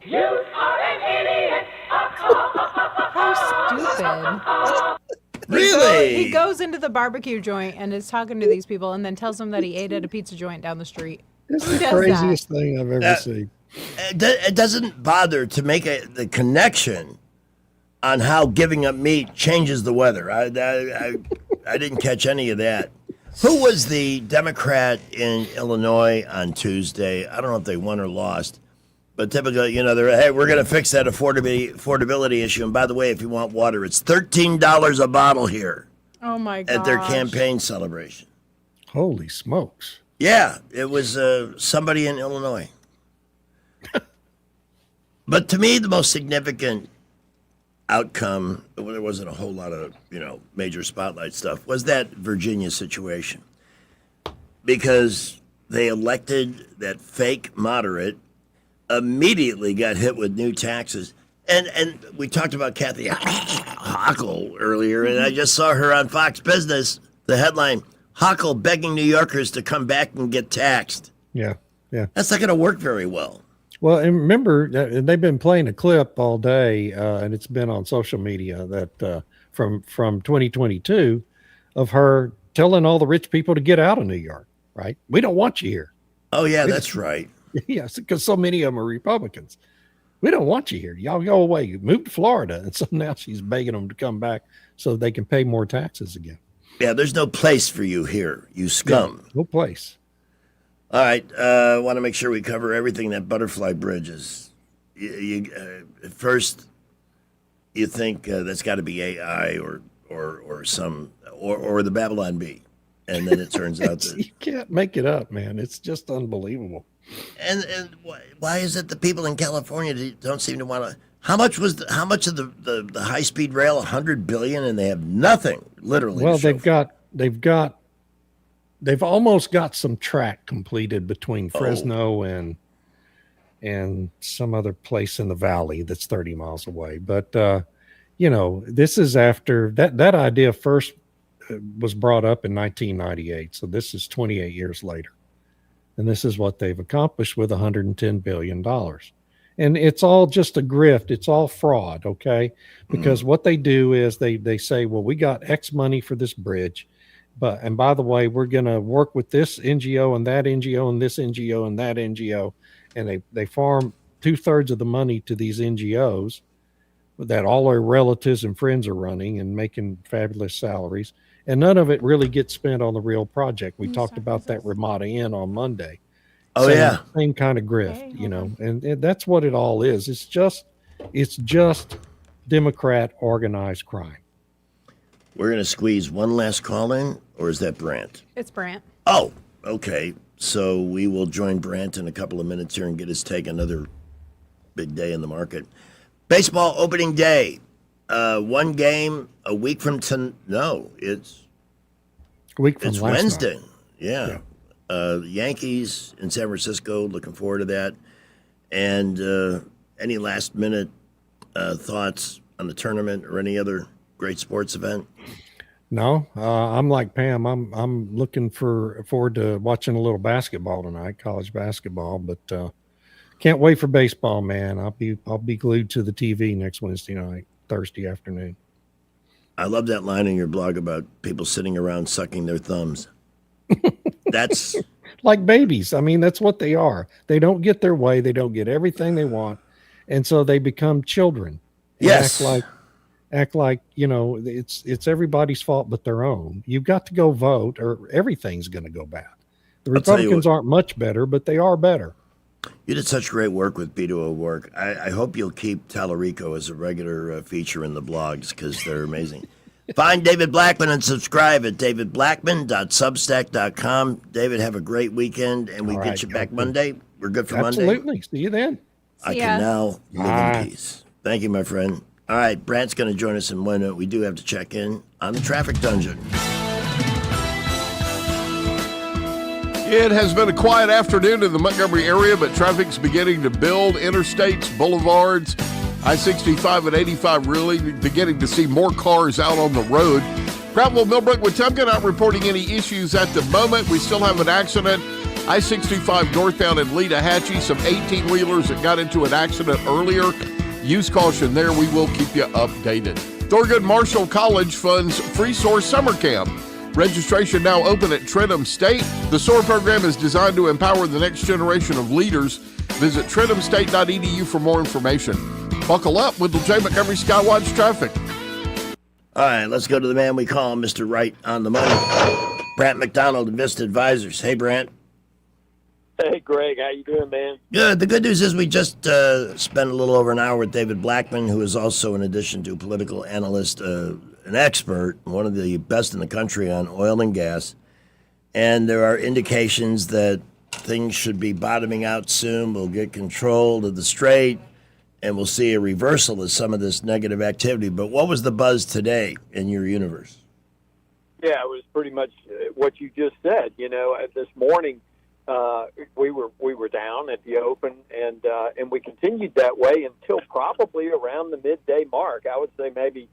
You are an idiot. How stupid. Really? He goes into the barbecue joint and is talking to these people and then tells them that he ate at a pizza joint down the street. It's the craziest thing I've ever seen. It doesn't bother to make the connection on how giving up meat changes the weather. I didn't catch any of that. Who was the Democrat in Illinois on Tuesday? I don't know if they won or lost. But typically, they're, hey, we're going to fix that affordability issue. And by the way, if you want water, it's $13 a bottle here. Oh, my God. At their campaign celebration. Holy smokes. Yeah, it was somebody in Illinois. But to me, the most significant outcome, there wasn't a whole lot of, major spotlight stuff, was that Virginia situation. Because they elected that fake moderate immediately got hit with new taxes. And we talked about Kathy Hochul earlier, and I just saw her on Fox Business. The headline, Hochul begging New Yorkers to come back and get taxed. Yeah. That's not going to work very well. Well, and remember, they've been playing a clip all day, and it's been on social media that from 2022 of her telling all the rich people to get out of New York, right? We don't want you here. Oh, yeah, that's right. Yes, because so many of them are Republicans. We don't want you here. Y'all go away. Move to Florida. And so now she's begging them to come back so they can pay more taxes again. Yeah, there's no place for you here, you scum. Yeah, no place. All right, I want to make sure we cover everything that Butterfly Bridge is. At first, you think that's got to be AI or the Babylon Bee, and then it turns out that you can't make it up, man. It's just unbelievable. And why is it the people in California don't seem to want to? How much of the high speed rail? $100 billion, and they have nothing literally. Well, they've almost got some track completed between Fresno and some other place in the valley that's 30 miles away. But this is after that idea first was brought up in 1998. So this is 28 years later. And this is what they've accomplished with $110 billion. And it's all just a grift. It's all fraud, okay? Because what they do is they say, well, we got X money for this bridge. And by the way, we're going to work with this NGO and that NGO and this NGO and that NGO. And they farm 2/3 of the money to these NGOs that all our relatives and friends are running and making fabulous salaries. And none of it really gets spent on the real project. We talked about that Ramada Inn on Monday. Oh, yeah. Same kind of grift, and that's what it all is. It's just Democrat organized crime. We're going to squeeze one last call in, or is that Brandt? It's Brant. Oh, okay. So we will join Brandt in a couple of minutes here and get his take. Another big day in the market. Baseball opening day. One game a week from it's a week from Wednesday. Night. Yeah. The Yankees in San Francisco. Looking forward to that. And any last minute thoughts on the tournament or any other great sports event? No, I'm like Pam. I'm looking forward to watching a little basketball tonight, college basketball. But can't wait for baseball, man. I'll be glued to the TV next Wednesday night, Thursday afternoon. I love that line in your blog about people sitting around sucking their thumbs. That's like babies. I mean, that's what they are. They don't get their way. They don't get everything they want. And so they become children. Yes. Act like, it's everybody's fault but their own. You've got to go vote or everything's going to go bad. The Republicans aren't much better, but they are better. You did such great work with B2O Work. I hope you'll keep Tallarico as a regular feature in the blogs because they're amazing. Find David Blackman and subscribe at davidblackman.substack.com. David, have a great weekend, and we get you back Monday. We're good for Monday. Absolutely. See you then. I can now live in peace. Thank you, my friend. All right, Brant's going to join us in 1 minute. We do have to check in on the traffic dungeon. It has been a quiet afternoon in the Montgomery area, but traffic's beginning to build. Interstates, boulevards, I-65 and 85 really beginning to see more cars out on the road. Prattville, Millbrook, Wetumpka not reporting any issues at the moment. We still have an accident. I-65 northbound in Leadahatchee, some 18-wheelers that got into an accident earlier. Use caution there. We will keep you updated. Thurgood Marshall College funds Free Source Summer Camp. Registration now open at Trentham State. The SOAR program is designed to empower the next generation of leaders. Visit trenthamstate.edu for more information. Buckle up with J. Montgomery Skywatch traffic. All right, let's go to the man we call Mr. Right on the Money. Brant McDonald, Invest Advisors. Hey, Brant. Hey, Greg. How you doing, man? Good. The good news is we just spent a little over an hour with David Blackman, who is also, in addition to a political analyst, an expert, one of the best in the country on oil and gas. And there are indications that things should be bottoming out soon. We'll get control of the strait, and we'll see a reversal of some of this negative activity. But what was the buzz today in your universe? Yeah, it was pretty much what you just said. This morning, we were down at the open, and we continued that way until probably around the midday mark. I would say maybe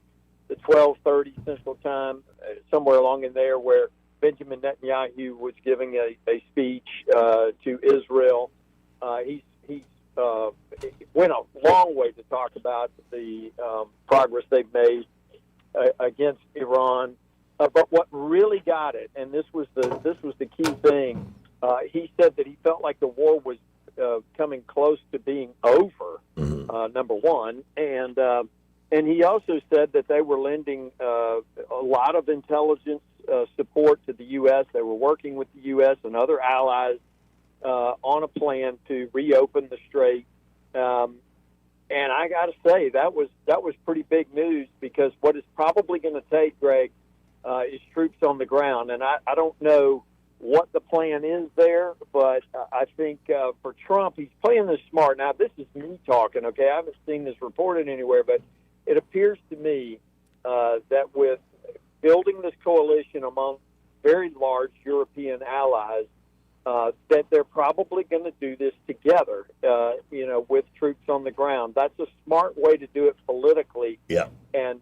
the 12:30 Central Time, somewhere along in there, where Benjamin Netanyahu was giving a speech to Israel. He went a long way to talk about the progress they've made against Iran. But what really got it, and this was the key thing, he said that he felt like the war was coming close to being over. Number one, and he also said that they were lending a lot of intelligence support to the U.S. They were working with the U.S. and other allies on a plan to reopen the strait. And I got to say, that was pretty big news, because what it's probably going to take, Greg, is troops on the ground. And I don't know what the plan is there, but I think for Trump, he's playing this smart. Now, this is me talking, okay? I haven't seen this reported anywhere, but it appears to me that with building this coalition among very large European allies, that they're probably going to do this together, with troops on the ground. That's a smart way to do it politically. Yeah. And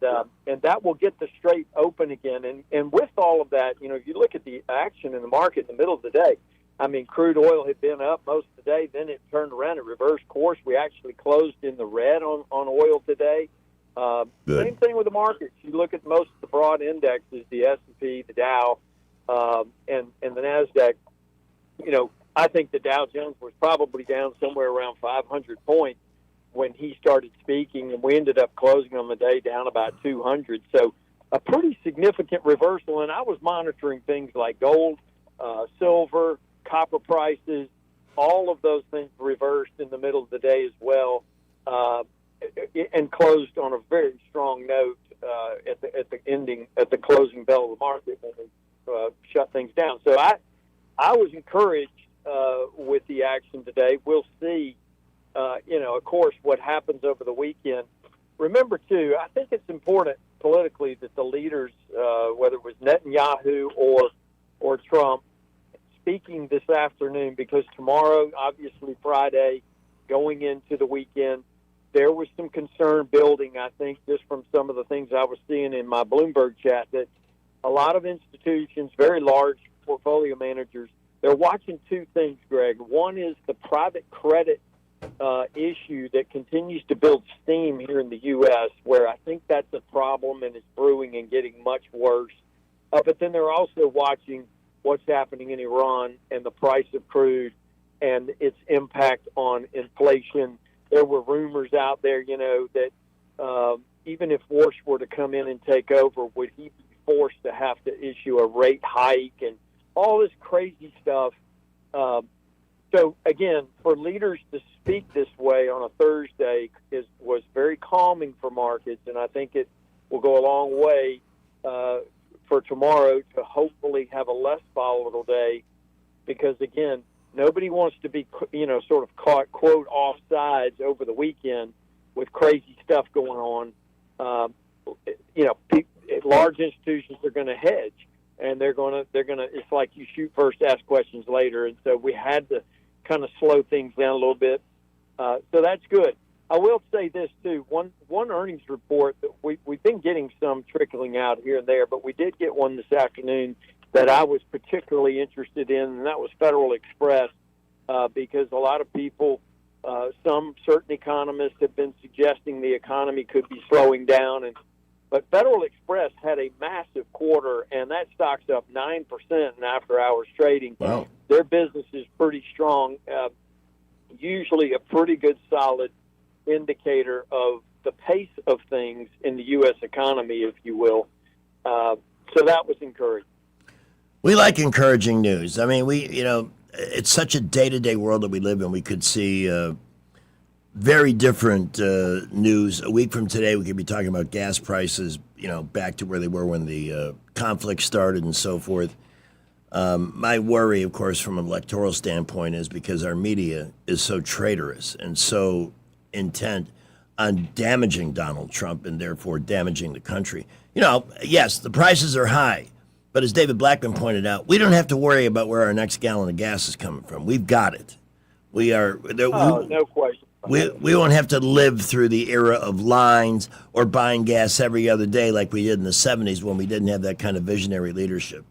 that will get the strait open again. And with all of that, if you look at the action in the market in the middle of the day, I mean, crude oil had been up most of the day, then it turned around and reversed course. We actually closed in the red on oil today. Same thing with the markets. You look at most of the broad indexes, the S&P, the Dow, and the NASDAQ. I think the Dow Jones was probably down somewhere around 500 points when he started speaking, and we ended up closing on the day down about 200. So a pretty significant reversal, and I was monitoring things like gold, silver, copper prices, all of those things reversed in the middle of the day as well. And closed on a very strong note at the closing bell of the market when we shut things down. So I was encouraged with the action today. We'll see, of course, what happens over the weekend. Remember, too, I think it's important politically that the leaders, whether it was Netanyahu or Trump, speaking this afternoon, because tomorrow, obviously Friday, going into the weekend, there was some concern building, I think, just from some of the things I was seeing in my Bloomberg chat, that a lot of institutions, very large portfolio managers, they're watching two things, Greg. One is the private credit issue that continues to build steam here in the U.S., where I think that's a problem and it's brewing and getting much worse. But then they're also watching what's happening in Iran and the price of crude and its impact on inflation. There were rumors out there, that even if Warsh were to come in and take over, would he be forced to have to issue a rate hike and all this crazy stuff? So, again, for leaders to speak this way on a Thursday was very calming for markets, and I think it will go a long way for tomorrow to hopefully have a less volatile day, because, again, nobody wants to be, sort of caught, quote, off sides over the weekend with crazy stuff going on. Large institutions are going to hedge, and they're going to. It's like you shoot first, ask questions later, and so we had to kind of slow things down a little bit. So that's good. I will say this too. One earnings report that we've been getting some trickling out here and there, but we did get one this afternoon that I was particularly interested in, and that was Federal Express, because a lot of people, some certain economists have been suggesting the economy could be slowing down, but Federal Express had a massive quarter, and that stock's up 9% in after-hours trading. Wow. Their business is pretty strong, usually a pretty good, solid indicator of the pace of things in the U.S. economy, if you will. So that was encouraging. We like encouraging news. I mean, it's such a day-to-day world that we live in. We could see very different news. A week from today, we could be talking about gas prices, back to where they were when the conflict started and so forth. My worry, of course, from an electoral standpoint is because our media is so traitorous and so intent on damaging Donald Trump and therefore damaging the country. Yes, the prices are high. But as David Blackman pointed out, we don't have to worry about where our next gallon of gas is coming from. We've got it. We are. No question. We won't have to live through the era of lines or buying gas every other day like we did in the 70s when we didn't have that kind of visionary leadership.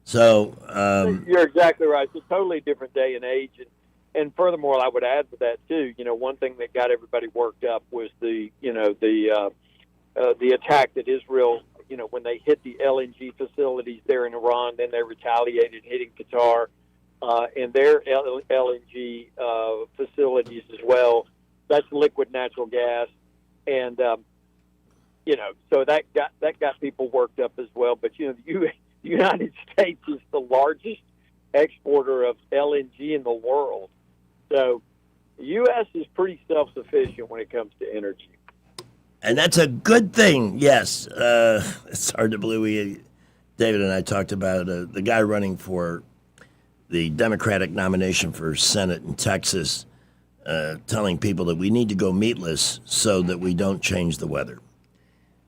So you're exactly right. It's a totally different day and age. And furthermore, I would add to that too. One thing that got everybody worked up was the attack that Israel, when they hit the LNG facilities there in Iran, then they retaliated, hitting Qatar and their LNG facilities as well. That's liquid natural gas, and so that got people worked up as well. But the United States is the largest exporter of LNG in the world. So the U.S. is pretty self-sufficient when it comes to energy. And that's a good thing, yes. It's hard to believe. David and I talked about the guy running for the Democratic nomination for Senate in Texas, telling people that we need to go meatless so that we don't change the weather.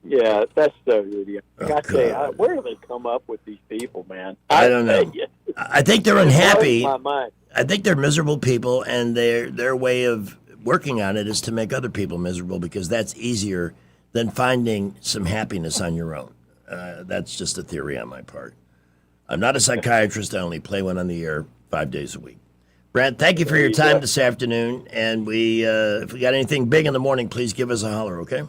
Yeah, that's so idiot. I tell you, where do they come up with these people, man? I don't know. I think they're unhappy. My mind. I think they're miserable people, and their way of working on it is to make other people miserable because that's easier than finding some happiness on your own. That's just a theory on my part. I'm not a psychiatrist. I only play one on the air 5 days a week. Brad, thank you for your time this afternoon. And if we got anything big in the morning, please give us a holler, okay?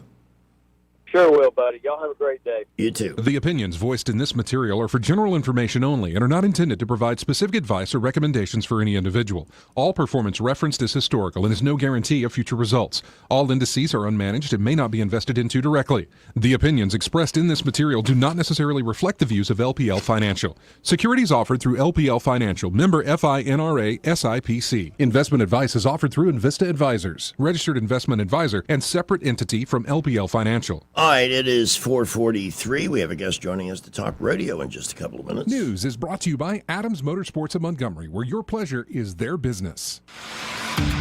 Sure will, buddy. Y'all have a great day. You too. The opinions voiced in this material are for general information only and are not intended to provide specific advice or recommendations for any individual. All performance referenced is historical and is no guarantee of future results. All indices are unmanaged and may not be invested into directly. The opinions expressed in this material do not necessarily reflect the views of LPL Financial. Securities offered through LPL Financial, member FINRA SIPC. Investment advice is offered through Invista Advisors, registered investment advisor and separate entity from LPL Financial. All right, it is 4:43. We have a guest joining us to talk rodeo in just a couple of minutes. News is brought to you by Adams Motorsports of Montgomery, where your pleasure is their business.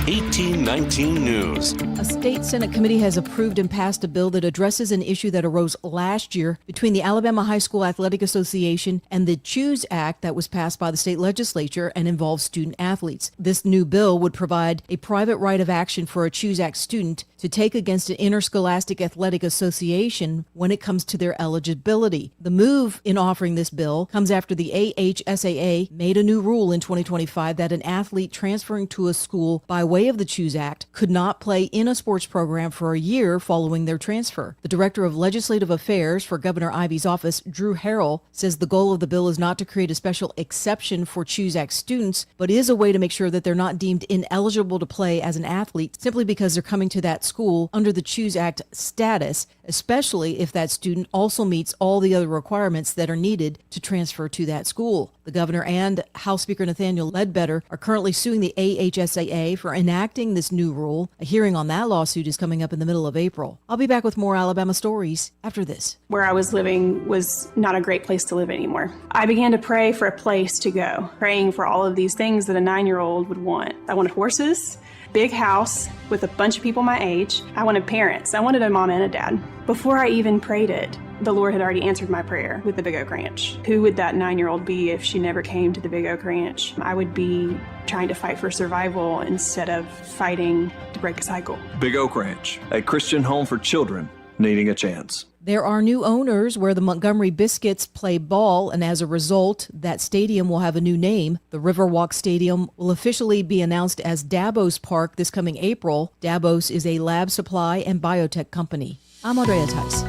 1819 News. A state Senate committee has approved and passed a bill that addresses an issue that arose last year between the Alabama High School Athletic Association and the Choose Act that was passed by the state legislature and involves student athletes. This new bill would provide a private right of action for a Choose Act student to take against an interscholastic athletic association when it comes to their eligibility. The move in offering this bill comes after the AHSAA made a new rule in 2025 that an athlete transferring to a school by way of the Choose Act could not play in a sports program for a year following their transfer. The Director of Legislative Affairs for Governor Ivey's office, Drew Harrell, says the goal of the bill is not to create a special exception for Choose Act students, but is a way to make sure that they're not deemed ineligible to play as an athlete simply because they're coming to that school under the Choose Act status, especially if that student also meets all the other requirements that are needed to transfer to that school. The governor and House Speaker Nathaniel Ledbetter are currently suing the AHSAA for enacting this new rule. A hearing on that lawsuit is coming up in the middle of April. I'll be back with more Alabama stories after this. Where I was living was not a great place to live anymore. I began to pray for a place to go, praying for all of these things that a 9-year-old would want. I wanted horses, big house with a bunch of people my age. I wanted parents. I wanted a mom and a dad. Before I even prayed it, the Lord had already answered my prayer with the Big Oak Ranch. Who would that 9-year-old be if she never came to the Big Oak Ranch? I would be trying to fight for survival instead of fighting to break a cycle. Big Oak Ranch, a Christian home for children needing a chance. There are new owners where the Montgomery Biscuits play ball, and as a result, that stadium will have a new name. The Riverwalk Stadium will officially be announced as Davos Park this coming April. Davos is a lab supply and biotech company. I'm Andrea Tice.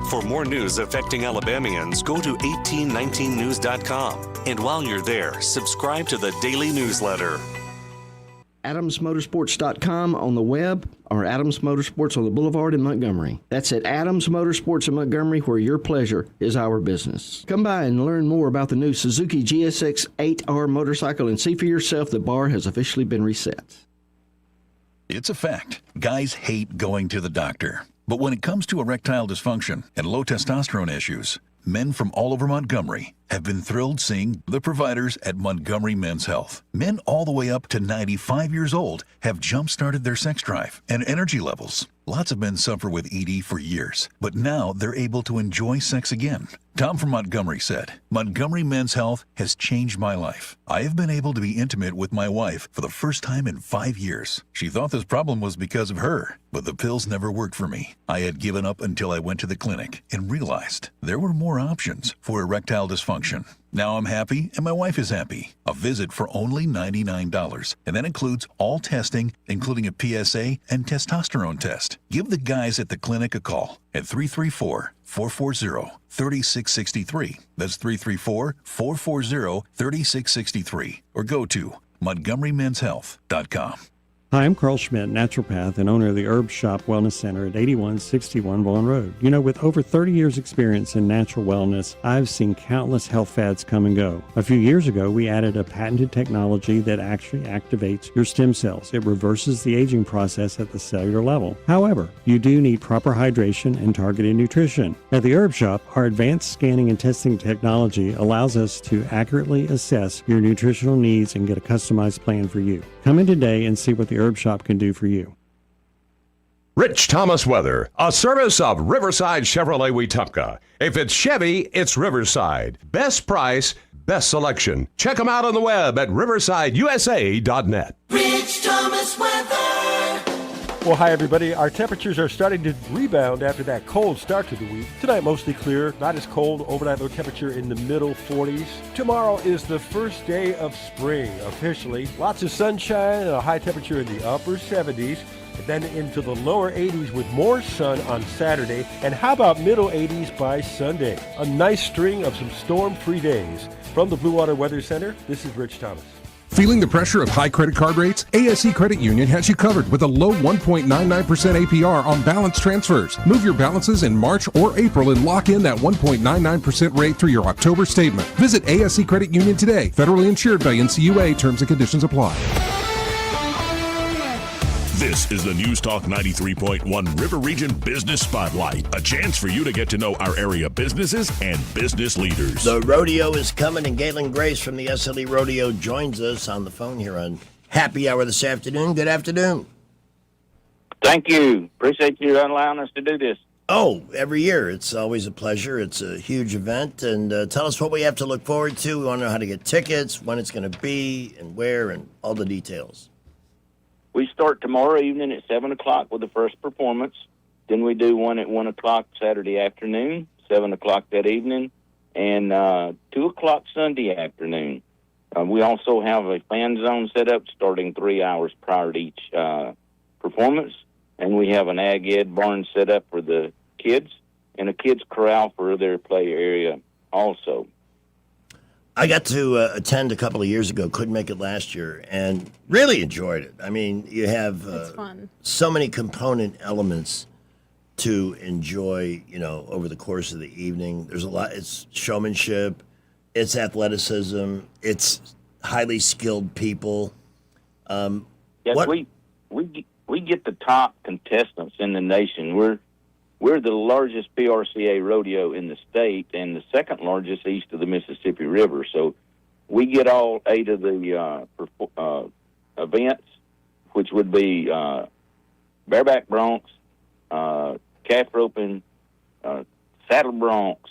For more news affecting Alabamians, go to 1819news.com. And while you're there, subscribe to the daily newsletter. AdamsMotorsports.com on the web or Adams Motorsports on the Boulevard in Montgomery. That's at Adams Motorsports in Montgomery, where your pleasure is our business. Come by and learn more about the new Suzuki GSX 8R motorcycle and see for yourself the bar has officially been reset. It's a fact. Guys hate going to the doctor. But when it comes to erectile dysfunction and low testosterone issues, men from all over Montgomery have been thrilled seeing the providers at Montgomery Men's Health. Men all the way up to 95 years old have jump-started their sex drive and energy levels. Lots of men suffer with ED for years, but now they're able to enjoy sex again. Tom from Montgomery said, Montgomery Men's Health has changed my life. I have been able to be intimate with my wife for the first time in 5 years. She thought this problem was because of her, but the pills never worked for me. I had given up until I went to the clinic and realized there were more options for erectile dysfunction. Now I'm happy and my wife is happy. A visit for only $99, and that includes all testing, including a PSA and testosterone test. Give the guys at the clinic a call at 334-440-3663. That's 334-440-3663. Or go to MontgomeryMen'sHealth.com. Hi, I'm Carl Schmidt, naturopath and owner of the Herb Shop Wellness Center at 8161 Vaughan Road. You know, with over 30 years experience in natural wellness, I've seen countless health fads come and go. A few years ago, we added a patented technology that actually activates your stem cells. It reverses the aging process at the cellular level. However, you do need proper hydration and targeted nutrition. At the Herb Shop, our advanced scanning and testing technology allows us to accurately assess your nutritional needs and get a customized plan for you. Come in today and see what the Herb Shop can do for you. Rich Thomas Weather, a service of Riverside Chevrolet Wetumpka. If it's Chevy, it's Riverside. Best price, best selection. Check them out on the web at riversideusa.net. Rich Thomas Weather. Well, hi, everybody. Our temperatures are starting to rebound after that cold start to the week. Tonight, mostly clear, not as cold. Overnight low temperature in the middle 40s. Tomorrow is the first day of spring, officially. Lots of sunshine and a high temperature in the upper 70s. And then into the lower 80s with more sun on Saturday. And how about middle 80s by Sunday? A nice string of some storm-free days. From the Blue Water Weather Center, this is Rich Thomas. Feeling the pressure of high credit card rates? ASE Credit Union has you covered with a low 1.99% APR on balance transfers. Move your balances in March or April and lock in that 1.99% rate through your October statement. Visit ASE Credit Union today. Federally insured by NCUA. Terms and conditions apply. This is the News Talk 93.1 River Region Business Spotlight. A chance for you to get to know our area businesses and business leaders. The rodeo is coming, and Galen Grace from the SLE Rodeo joins us on the phone here on Happy Hour this afternoon. Good afternoon. Thank you. Appreciate you allowing us to do this. Oh, every year. It's always a pleasure. It's a huge event. And tell us what we have to look forward to. We want to know how to get tickets, when it's going to be, and where, and all the details. We start tomorrow evening at 7 o'clock with the first performance. Then we do one at 1 o'clock Saturday afternoon, 7 o'clock that evening, and 2 o'clock Sunday afternoon. We also have a fan zone set up starting 3 hours prior to each performance. And we have an ag ed barn set up for the kids and a kids corral for their play area also. I got to attend a couple of years ago, couldn't make it last year, and really enjoyed it. I mean, you have so many component elements to enjoy, you know, over the course of the evening. There's a lot. It's showmanship, it's athleticism, it's highly skilled people. Yes, we get the top contestants in the nation. We're the largest PRCA rodeo in the state and the second largest east of the Mississippi River. So we get all 8 of the events, which would be bareback broncs, calf roping, saddle broncs,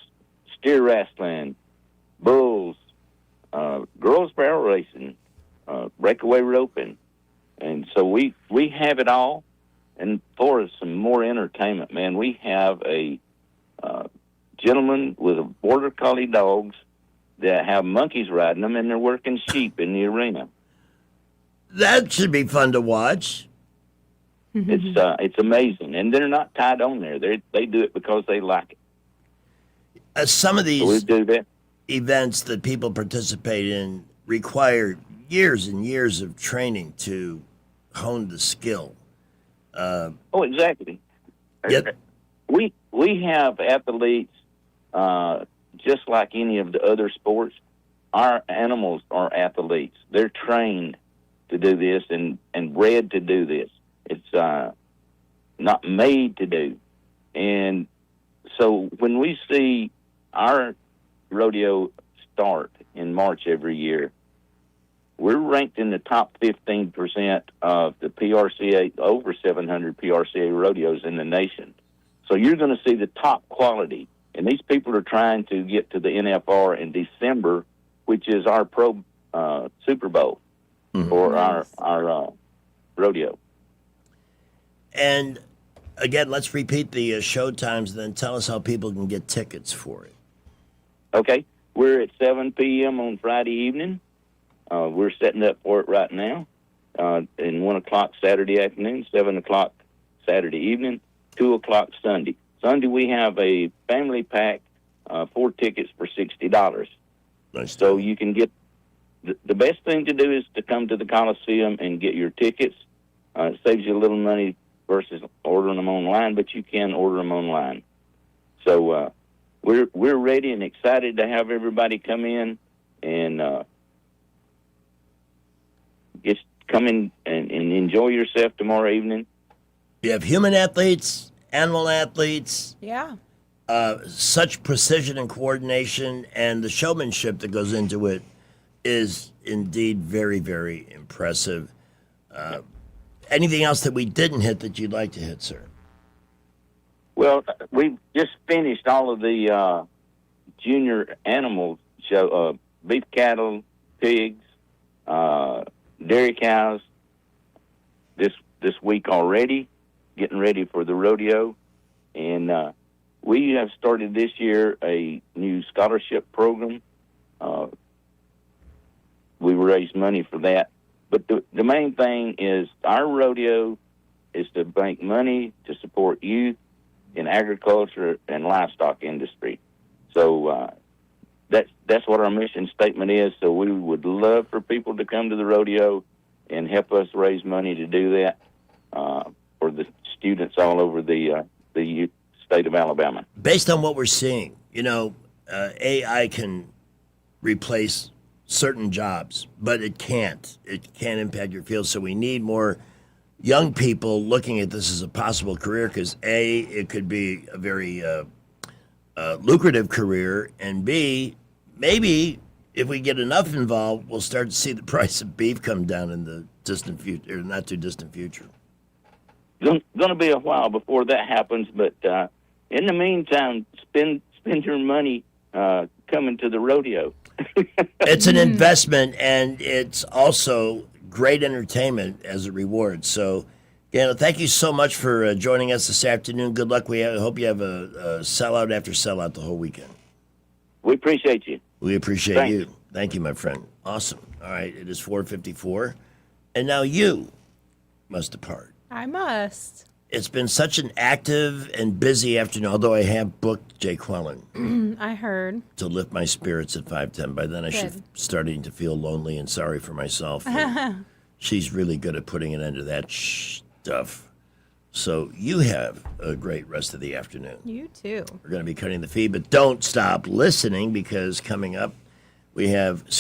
steer wrestling, bulls, girls barrel racing, breakaway roping. And so we have it all. And for some more entertainment, man, we have a gentleman with border collie dogs that have monkeys riding them, and they're working sheep in the arena. That should be fun to watch. It's amazing, and they're not tied on there. They do it because they like it. Some of these events that people participate in require years and years of training to hone the skill. Exactly. Yep. We have athletes just like any of the other sports. Our animals are athletes. They're trained to do this and bred to do this. It's not made to do. And so when we see our rodeo start in March every year, we're ranked in the top 15% of the PRCA, over 700 PRCA rodeos in the nation. So you're going to see the top quality. And these people are trying to get to the NFR in December, which is our pro Super Bowl for our rodeo. And again, let's repeat the show times and then tell us how people can get tickets for it. Okay. We're at 7 p.m. on Friday evening. We're setting up for it right now. And 1 o'clock Saturday afternoon, 7 o'clock Saturday evening, 2 o'clock Sunday. Sunday we have a family pack, 4 tickets for $60. Nice. So you can get, the best thing to do is to come to the Coliseum and get your tickets. It saves you a little money versus ordering them online, but you can order them online. So we're ready and excited to have everybody come in and just come in and enjoy yourself tomorrow evening. You have human athletes, animal athletes. Yeah. Such precision and coordination, and the showmanship that goes into it is indeed very, very impressive. Anything else that we didn't hit that you'd like to hit, sir? Well, we just finished all of the junior animal show, beef cattle, pigs, dairy cows this week already, getting ready for the rodeo. And we have started this year a new scholarship program. We raised money for that. But the main thing is our rodeo is to make money to support youth in agriculture and livestock industry. So that's what our mission statement is. So we would love for people to come to the rodeo and help us raise money to do that for the students all over the state of Alabama. Based on what we're seeing, AI can replace certain jobs, but it can't. It can't impact your field. So we need more young people looking at this as a possible career because A, it could be a very lucrative career, and B, maybe if we get enough involved, we'll start to see the price of beef come down in the distant future, or not too distant future. Going to be a while before that happens, but in the meantime, spend your money coming to the rodeo. It's an investment, and it's also great entertainment as a reward. So, Galen, thank you so much for joining us this afternoon. Good luck. I hope you have a sellout after sellout the whole weekend. We appreciate you. We appreciate Thanks. you. Thank you, my friend. Awesome. All right, it is 4:54, and now you must depart. I must. It's been such an active and busy afternoon, although I have booked Jay Quellen I heard. to lift my spirits at 5:10. By then, I should Good. starting to feel lonely and sorry for myself. And she's really good at putting an end to that stuff. So you have a great rest of the afternoon. You too. We're going to be cutting the feed, but don't stop listening because coming up, we have